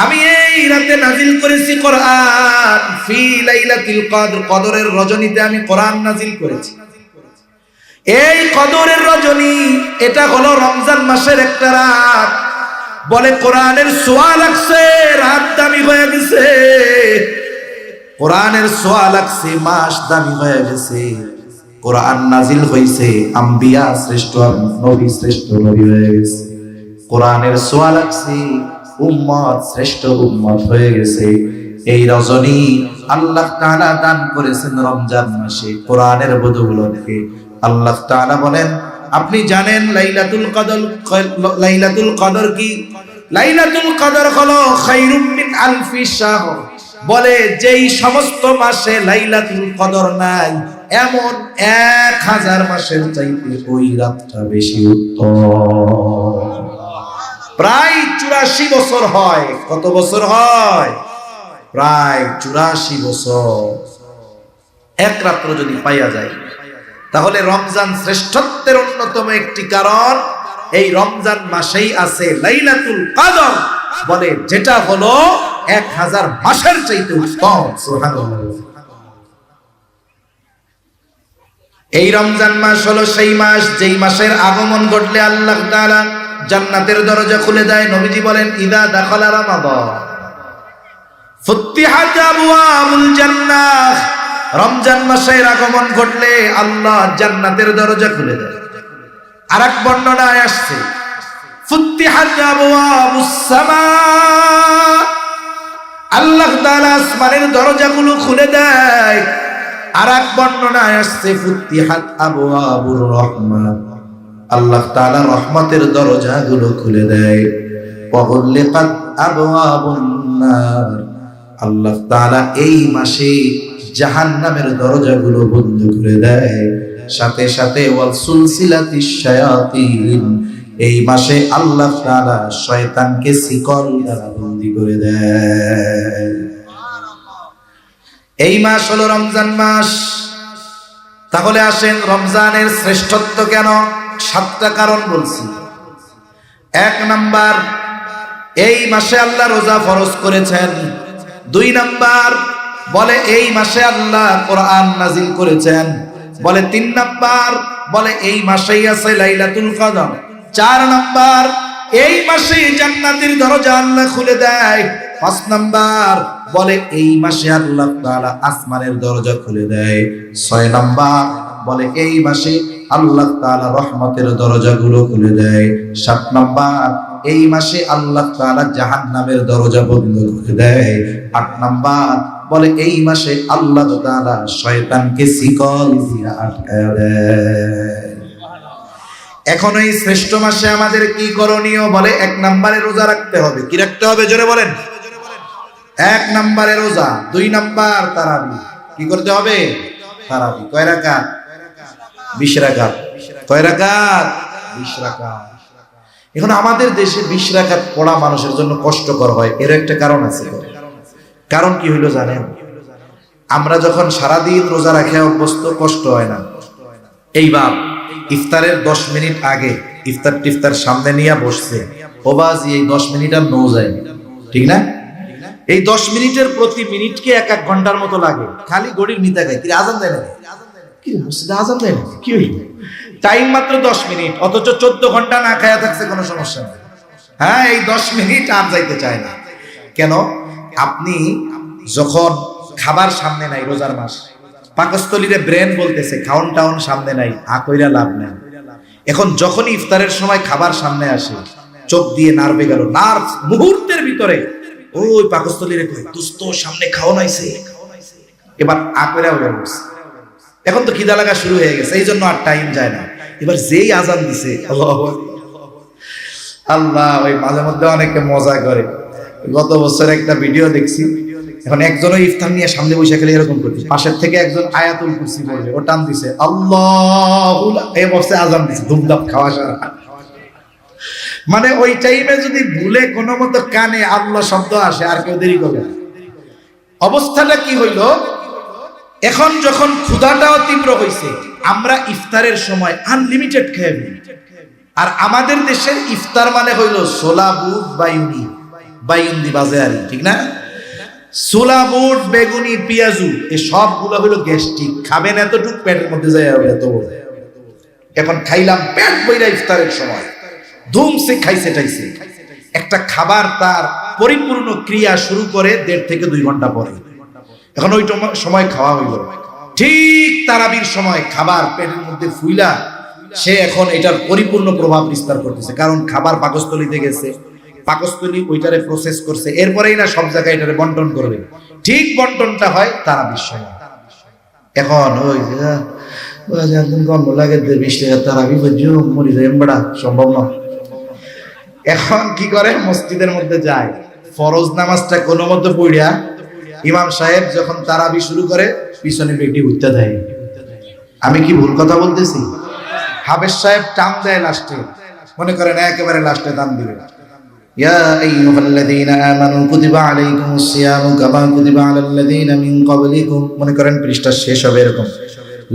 আমি এই রাতে নাজিল করেছি কোরআন। ফি লাইলাতুল কদর, কদরের রজনীতে আমি কোরআন নাজিল করেছি। এই কদরের রজনী এটা হলো রমজান মাসের একটা রাত। বলে কোরআনের ছোঁয়া লাগছে, রাত দামি হয়ে গেছে। কোরআনের ছোঁয়া লাগছে, মাস দামি হয়ে গেছে। কোরআন নাজিল হইছে, আম্বিয়া শ্রেষ্ঠ নবী শ্রেষ্ঠ নবী হয়ে গেছে। কোরআনের ছোঁয়া লাগছে, উম্মত শ্রেষ্ঠ উম্মত হয়ে গেছে। এই রজনী আল্লাহ তাআলা দান করেছেন রমজান মাসে কোরআনের বধূগুলোকে। আল্লাহ তাআলা বলেন আপনি জানেন লাইলাতুল কদর, লাইলাতুল কদর কি? লাইলাতুল কদর হলো খায়রুম মিন আলফি শাহর। বলে যেই সমস্ত মাসে লাইলাতুল কদর নাই, এমন 1000 মাসের চাইতে ওই রাতটা বেশি উত্তম। প্রায় 84 বছর হয়। কত বছর হয়? প্রায় 84 বছর এক রাত্র যদি পাইয়া যায়, তাহলে রমজান শ্রেষ্ঠত্বের অন্যতম একটি কারণ এই রমজান মাসেই আছে লাইলাতুল কদর, বলে যেটা হলো 1000 মাসের চাইতে উত্তম। সুবহানাল্লাহ। এই রমজান মাস হলো সেই মাস যেই মাসের আগমন ঘটলে আল্লাহ তাআলা জান্নাতের দরজা খুলে দেয়। নবীজি বলেন ইদা দাখালা রমাদান ফুতিহাত আবওয়াবুল জান্নাহ, রমজান মাসের আগমন ঘটলে আল্লাহ জান্নাতের দরজা খুলে দেয়। আরেক বর্ণনায় আসছে ফুতিহাত আবওয়াবুস সামা, আল্লাহ তাআলা আসমানের দরজাগুলো খুলে দেয়। আরেক বর্ণনায় আসছে ফুতিহাত আবওয়াবুর রহমাত, আল্লাহ তাআলা রহমতের দরজাগুলো খুলে দেয়। ওয়া গুলিকাত আবওয়াবুন নার, আল্লাহ তাআলা এই মাসে জাহান্নামের দরজাগুলো বন্ধ করে দেয়। সাথে সাথে ওয়াল সুলসিলাতিশ শায়াতিন, এই মাসে আল্লাহ তাআলা শয়তানকে শিকল দ্বারা বন্দী করে দেয়। এই মাস হলো রমজান মাস। তাহলে আসেন রমজানের শ্রেষ্ঠত্ব কেন? 7টা কারণ বলছি। 1 নাম্বার, এই মাসে আল্লাহ রোজা ফরজ করেছেন। 2 নাম্বার, বলে এই মাসে আল্লাহ কোরআন নাজিল করেছেন। বলে 3 নাম্বার, বলে এই মাসেই আছে লাইলাতুল কদর। 4 নাম্বার, এই মাসে জান্নাতের দরজা আল্লাহ খুলে দেয়। 5 নাম্বার, বলে এই মাসে আল্লাহ তাআলা আসমানের দরজা খুলে দেয়। 6 নাম্বার, বলে এই মাসে আল্লাহ তাআলা রহমতের দরজাগুলো খুলে দেয়। 7 নাম্বার, এই মাসে আল্লাহ তাআলা জাহান্নামের দরজা বন্ধ করে দেয়। 8 নাম্বার, বলে এই মাসে আল্লাহ তাআলা শয়তানকে শিকল দিয়ে আটকায় দেয়। এখন এই শ্রেষ্ঠ মাসে আমাদের কি করণীয়? বলে 1 নম্বরে রোজা রাখতে হবে। কি রাখতে হবে জোরে বলেন? 1 নম্বরে রোজা। 2 নাম্বার তারাবি। কি করতে হবে? তারাবি। কয় রাকাত? 20 রাকাত। কয় রাকাত? 20 রাকাত। এখন আমাদের দেশে 20 রাকাত পড়া মানুষের জন্য কষ্টকর হয়, এর একটা কারণ আছে। কারণ কি হইলো জানেন? আমরা যখন সারাদিন রোজা রাখে অভ্যস্ত, কষ্ট হয় না। এইবার ইফতারের 10 মিনিট আগে ইফতার সামনে নিয়ে বসছে, ও বাজি এই 10 মিনিট আর নো যায়, ঠিক না? এই 10 মিনিটের প্রতি মিনিটকে 1 ঘন্টার মতো লাগে। খালি গড়ির মিতা গায়, কি আজান দেয় না? কি মসজিদে আজান দেয় না? কি হইল? টাইম মাত্র 10 মিনিট, অথচ 14 ঘন্টা না খায়া থাকছে, কোনো সমস্যা নেই। হ্যাঁ, এই 10 মিনিট আর যাইতে চায় না। কেন? আপনি যখন খাবার সামনে নাই, রোজার মাস, পাকস্থলীরে ব্রেন বলতেছে খাওন টাউন সামনে নাই, কইরা লাভ নাই। এখন যখনই ইফতারের সময় খাবার সামনে আসে, চোখ দিয়ে নার্ভে গেল, নার্ভ মুহূর্তের ভিতরে ওই পাকস্থলীরে কই দোস্ত সামনে খাওন আইছে, এবার কইরা উঠে বসে। এখন তো খিদা লাগা শুরু হয়ে গেছে, এই জন্য আর টাইম যায় না। এবার যেই আজান দিছে, আল্লাহ, ওই মাঝে মধ্যে অনেকে মজা করে। গত বছর একটা ভিডিও দেখছি, এখন একজনও ইফতার নিয়ে সামনে বসে গেলে এরকম করছে, পাশের থেকে একজন আয়াতুল কুরসি পড়বে, ও টান দিছে আল্লাহু, এই বসে আজান দিছে, ধুমধাম খাওয়া সারা। মানে ওই টাইমে যদি ভুলে কোনো মতো কানে আল্লাহ শব্দ আসে, আর কেউ দেরি করবে না। অবস্থাটা কি হইল? এখন যখন ক্ষুধাটাও তীব্র হয়েছে, আমরা ইফতারের সময় আনলিমিটেড খেয়ে ফেলি। আর আমাদের দেশের ইফতার মানে হইল ছোলা বুট বাইউন্দি বাজারি, ঠিক না? ছোলা বুট, বেগুনি, পেঁয়াজু, এই সবগুলো হইলো গ্যাস্ট্রিক। খাবেন এতটুক, পেটের মধ্যে যায় এত বড়। এখন খাইলাম পেট বইরা ইফতারের সময়, ধুমসে খাইছে টাইছে। একটা খাবার তার পরিপূর্ণ ক্রিয়া শুরু করে 1.5 থেকে 2 ঘন্টা পরে। এখন ওই সময় খাওয়া হইল, ঠিক তারাবির সময় খাবার পেটের মধ্যে ফুইলা সে এখন এটার পরিপূর্ণ প্রভাব বিস্তার করতেছে, কারণ খাবার পাকস্থলীতে গেছে, পাকস্থলী ওইটারে প্রসেস করছে, এরপরেই না সব জায়গায় এটারে বন্টন করবে। ঠিক বন্টনটা হয় তারাবির সময়। এখন ওই গন্ধ লাগে 20 টাকা তারাবি মরি যায়, বড়া সম্ভব না। এখন কি করে? মসজিদের মধ্যে যায়, ফরজ নামাজটা কোনো মতো পড়িয়া ইমাম সাহেব যখন তারাবি শুরু করে পিছনে বেটি উঠতে দেয়। আমি কি ভুল কথা বলতেছি? হাফেজ সাহেব টান দেয় লাস্টে, মনে করেন একেবারে লাস্টে দান দিবে, ইয়া আইয়ুহাল্লাযীনা আমানু কুতিবা আলাইকুমুস সিয়ামু কামা কুতিবা আলাল্লাযীনা মিন ক্বাবলিকুম, মনে করেন পৃষ্ঠা শেষ হবে এরকম,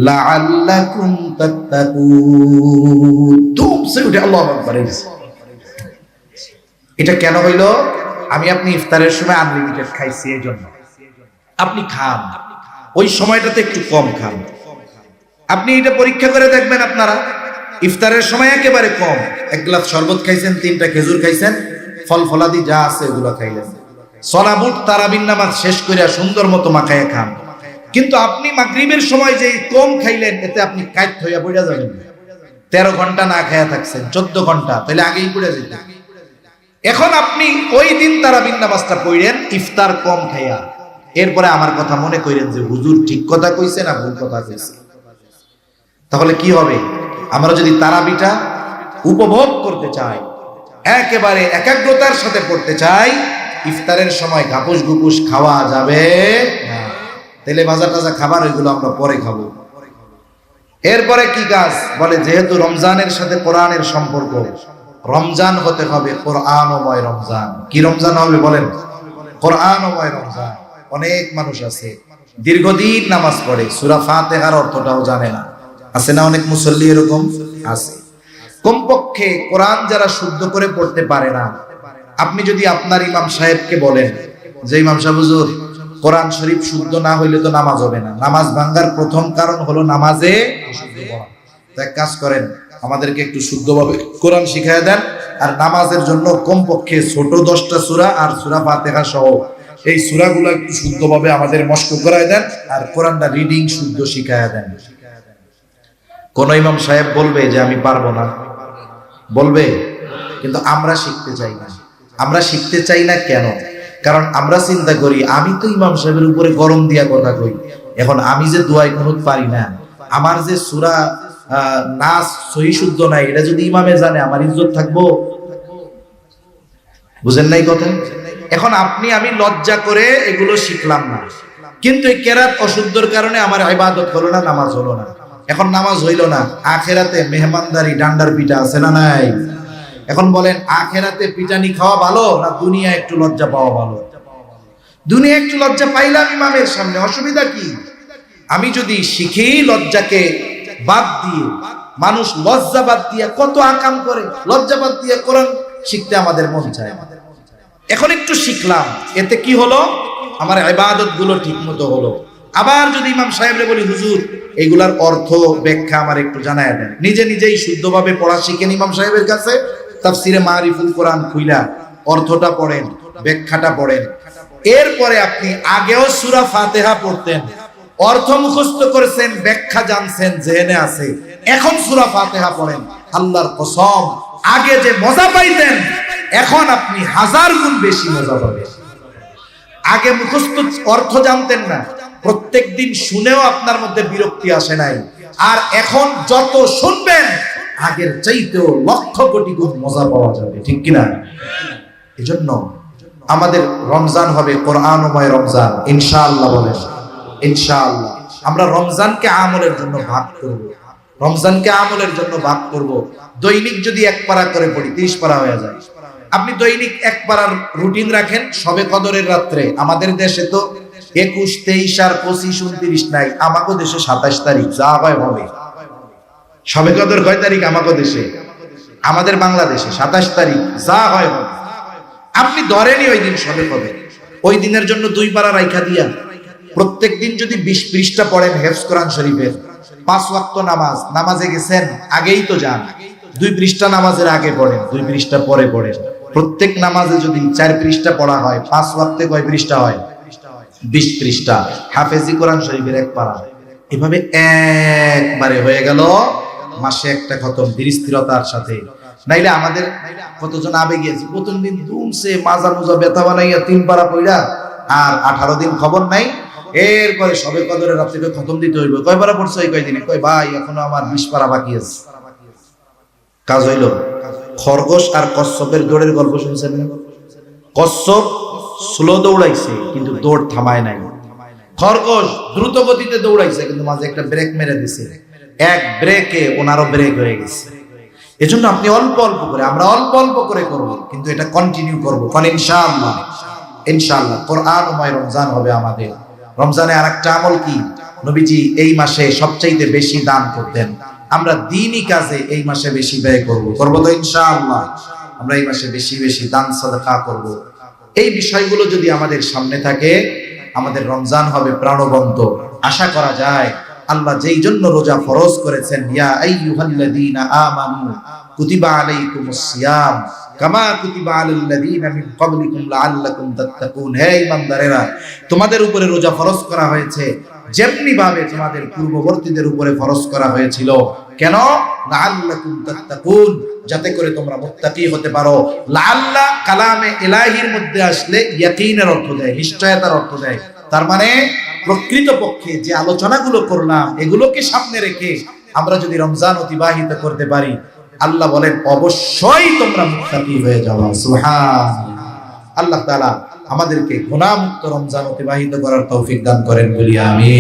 লাআল্লাকুম তাত্তাকুন। ঘুমছে উঠে আল্লাহু আকবার। এটা কেন হইল? আমি আপনি ইফতারের সময় আনলিমিটেড খাইছি, এই জন্য। আপনি খান, ওই সময়টাতে একটু কম খান। আপনি এটা পরীক্ষা করে দেখবেন, আপনারা ইফতারের সময় একেবারে কম, এক গ্লাস শরবত খাইছেন, 3টা খেজুর খাইছেন, ফল ফলাদি যা আছে এগুলো খাইলেন, সলাবুট তারাবির নামাজ শেষ করে সুন্দর মতো মাখায় খান। কিন্তু আপনি মাগরিবের সময় যে কম খাইলেন, এতে আপনি কাইত হইয়া পড়ে যাবেন। 13 ঘন্টা না খায়া থাকছেন, 14 ঘন্টা, তাহলে আগেই পড়ে যেতেন। এখন আপনি ওই দিন তারাবির নামাজটা পড়েন ইফতার কম খাইয়া, এরপরে আমার কথা মনে করেন যে হুজুর ঠিক কথা কইছে না ভুল কথা কইছে। তাহলে কি হবে? আমরা যদি তারাবিটা উপভোগ করতে চাই, একেবারে একাগ্রতার সাথে পড়তে চাই, ইফতারের সময় ঘাপুস ঘুপুস খাওয়া যাবে না। তেলে ভাজা টাজা খাবার ওইগুলো আমরা পরে খাবো। এরপরে কি কাজ? বলে যেহেতু রমজানের সাথে কোরআনের সম্পর্ক, রমজান হতে হবে কোরআনময় রমজান। কি রমজান হবে বলেন? কোরআনময় রমজান। অনেক মানুষ আছে দীর্ঘদিন নামাজ পড়ে, সূরা ফাতিহার অর্থটাও জানে না, আছে না? অনেক মুসল্লি এরকম আছে। কমপক্ষে কোরআন যারা শুদ্ধ করে পড়তে পারে না, আপনি যদি আপনার ইমাম সাহেবকে বলেন যে ইমাম সাহেব হুজুর, কোরআন শরীফ শুদ্ধ না হইলে তো নামাজ হবে না, নামাজ ভাঙ্গার প্রথম কারণ হলো নামাজে অশুদ্ধ পড়া। তো এক কাজ করেন, আমাদেরকে একটু শুদ্ধভাবে কোরআন শিখাইয়া দেন, আর নামাজের জন্য কমপক্ষে ছোট 10টা সূরা আর সূরা ফাতিহা সহ এই সূরাগুলো একটু শুদ্ধভাবে আমাদের মস্ক করায় দেন, আর কোরআনটা রিডিং শুদ্ধ শিখাইয়া দেন। কোন ইমাম সাহেব বলবে যে আমি পারবো না? বলবে। কিন্তু আমরা শিখতে চাই না। আমরা শিখতে চাই না কেন? কারণ আমরা চিন্তা করি আমি তো ইমাম সাহেবের উপরে গরম দিয়া কথা কই, এখন আমি যে দোয়া কুনুত পারি না, আমার যে সূরা নাস সহি শুদ্ধ নাই, এটা যদি ইমামে জানে আমার ইজ্জত থাকবো? বুঝেন নাই কথা? এখন আপনি আমি লজ্জা করে এগুলো শিখলাম না, কিন্তু এই কেরাত অশুদ্ধর কারণে আমার ইবাদত হলো না, নামাজ হলো না। এখন নামাজ হইল না, আখেরাতে মেহমানদারি ডান্ডার পিঠা আছে না নাই? এখন বলেন আখেরাতে পিটানি খাওয়া ভালো না দুনিয়া একটু লজ্জা পাওয়া ভালো? দুনিয়া একটু লজ্জা পাইলাম ইমামের সামনে, অসুবিধা কি? আমি যদি শিখি লজ্জাকে বাদ দিয়ে, মানুষ লজ্জা বাদ দিয়ে কত আকাম করে, লজ্জা বাদ দিয়ে কোরআন শিখতে আমাদের মন চায়। এখন একটু শিখলাম, এতে কি হলো? আমার ইবাদত গুলো ঠিক মতো হলো। আবার যদি ইমাম সাহেবরে বলি হুজুর এইগুলার অর্থ ব্যাখ্যা আমার একটু জানায় দেন, নিজে নিজেই শুদ্ধভাবে পড়া শিখেন ইমাম সাহেবের কাছে, তাফসিরে মারিফুল কোরআন খুইলা অর্থটা পড়েন, ব্যাখ্যাটা পড়েন। এরপরে আপনি আগেও সূরা ফাতিহা পড়তেন, অর্থ মুখস্থ করেছেন, ব্যাখ্যা জানছেন, জেনে আছে, এখন সূরা ফাতিহা পড়েন, আল্লাহর কসম আগে যে মজা পাইতেন এখন আপনি 1000 গুণ বেশি মজা পাবেন। আগে মুখস্থ অর্থ জানতেন না, প্রত্যেকদিন শুনেও আপনার মধ্যে বিরক্তি আসে নাই, আর এখন যত শুনবেন আগের চাইতেও লক্ষ কোটি গুণ মজা পাওয়া যাবে, ঠিক কিনা? এজন্য আমাদের রমজান হবে কোরআনময় রমজান, ইনশাআল্লাহ বলেন ইনশাআল্লাহ। আমরা রমজানকে আমলের জন্য ভাগ করব, রমজানকে আমলের জন্য ভাগ করব। দৈনিক যদি 1 পারা করে পড়ি 30 পারা হয়ে যায়। আপনি দৈনিক 1 পারার রুটিন রাখেন, শবে কদরের রাত্রে, আমাদের দেশে তো 21, 23 আর 25, 29 নাই, আমাকে দেশে 27 তারিখ যা হয় হবে। শবে কদর কয় তারিখ আমাকে দেশে? আমাদের বাংলাদেশে 27 তারিখ, যা হয় হবে। আপনি ধরেনই ওই দিন শবে কদর, ওই দিনের জন্য 2 পারা রাইখা দিয়া প্রত্যেক দিন যদি 20 পৃষ্ঠা পড়েন হেফজ কোরআন শরীফের, 5 ওয়াক্ত নামাজ, নামাজে গেছেন আগেই তো যান, 2 পৃষ্ঠা নামাজের আগে পড়েন, 2 পৃষ্ঠা পরে পড়েন। প্রত্যেক নামাজে যদি 4 পৃষ্ঠা পড়া হয়, 5 ওয়াক্তে কয় পৃষ্ঠা হয়? 20 পৃষ্ঠা। হাফেজি কোরআন শরীফের 1 পারা, এভাবে একবারে হয়ে গেল মাসে একটা খতম, ধীরস্থিরতার সাথে। নাইলে আমাদের কতজন আবেগে আছে, প্রথম দিন দুমসে মাজা মোজা ব্যথা বানাইয়া 3 পারা পড়া, আর 18 দিন খবর নাই। এরপরে শবে কদরের রাত থেকে খতম দিতে হইব। কয় পারা পড়ছো এই কয়দিনে? কয় ভাই এখনো আমার 20 পারা বাকি আছে। কাজ হইল। খরগোশ আর কচ্ছপের দৌড়ের গল্প শুনছেন না? কচ্ছপ স্লো দৌড়াইছে কিন্তু দৌড় থামায় নাই, খরগোশ দ্রুত গতিতে দৌড়াইছে কিন্তু মাঝে একটা ব্রেক মেরে দিছে, এক ব্রেকে ওনারও ব্রেক হয়ে গেছে। এজন্য আপনি অল্প অল্প করে, আমরা অল্প অল্প করে করব, কিন্তু এটা কন্টিনিউ করব, কারণ ইনশাআল্লাহ ইনশাআল্লাহ কোরআনময় রমজান হবে আমাদের। রমজানে আরেকটা আমল কি? নবীজি এই মাসে সবচাইতে বেশি দান করতেন, আমরা দ্বীনি কাজে এই মাসে বেশি ব্যয় করব তো ইনশাআল্লাহ। আমরা এই মাসে বেশি বেশি দান সাদাকা করব। এই বিষয়গুলো যদি আমাদের সামনে থাকে, আমাদের রমজান হবে প্রাণবন্ত। আশা করা যায় আল্লাহ যেই জন্য রোজা ফরজ করেছেন, ইয়া আইয়ুহাল্লাযীনা আমানু কুতিবা আলাইকুমুস সিয়াম কামা কুতিবা আলাল লাযীনা মিন ক্বাবলিকুম লাআল্লাকুম তাত্তাকুন। হে ঈমানদারেরা, তোমাদের উপরে রোজা ফরজ করা হয়েছে যেমনি ভাবে তোমাদের পূর্ববর্তীদের উপরে ফরজ করা হয়েছিল। কেন? লাআল্লাকুম তাত্তাকুন, যাতে করে তোমরা মুত্তাকি হতে পারো। লাআল্লা কালামে ইলাহির মধ্যে আসলে ইয়াকিনের অর্থ দেয়, নিশ্চয়তার অর্থ দেয়। তার মানে প্রকৃতপক্ষে যে আলোচনাগুলো করলাম এগুলোকে সামনে রেখে আমরা যদি রমজান অতিবাহিত করতে পারি, আল্লাহ বলেন অবশ্যই তোমরা মুত্তাকি হয়ে যাবে। সুবহানাল্লাহ। আল্লাহ তাআলা আমাদেরকে গুনাহমুক্ত রমজান অতিবাহিত করার তৌফিক দান করেন বলি আমিন।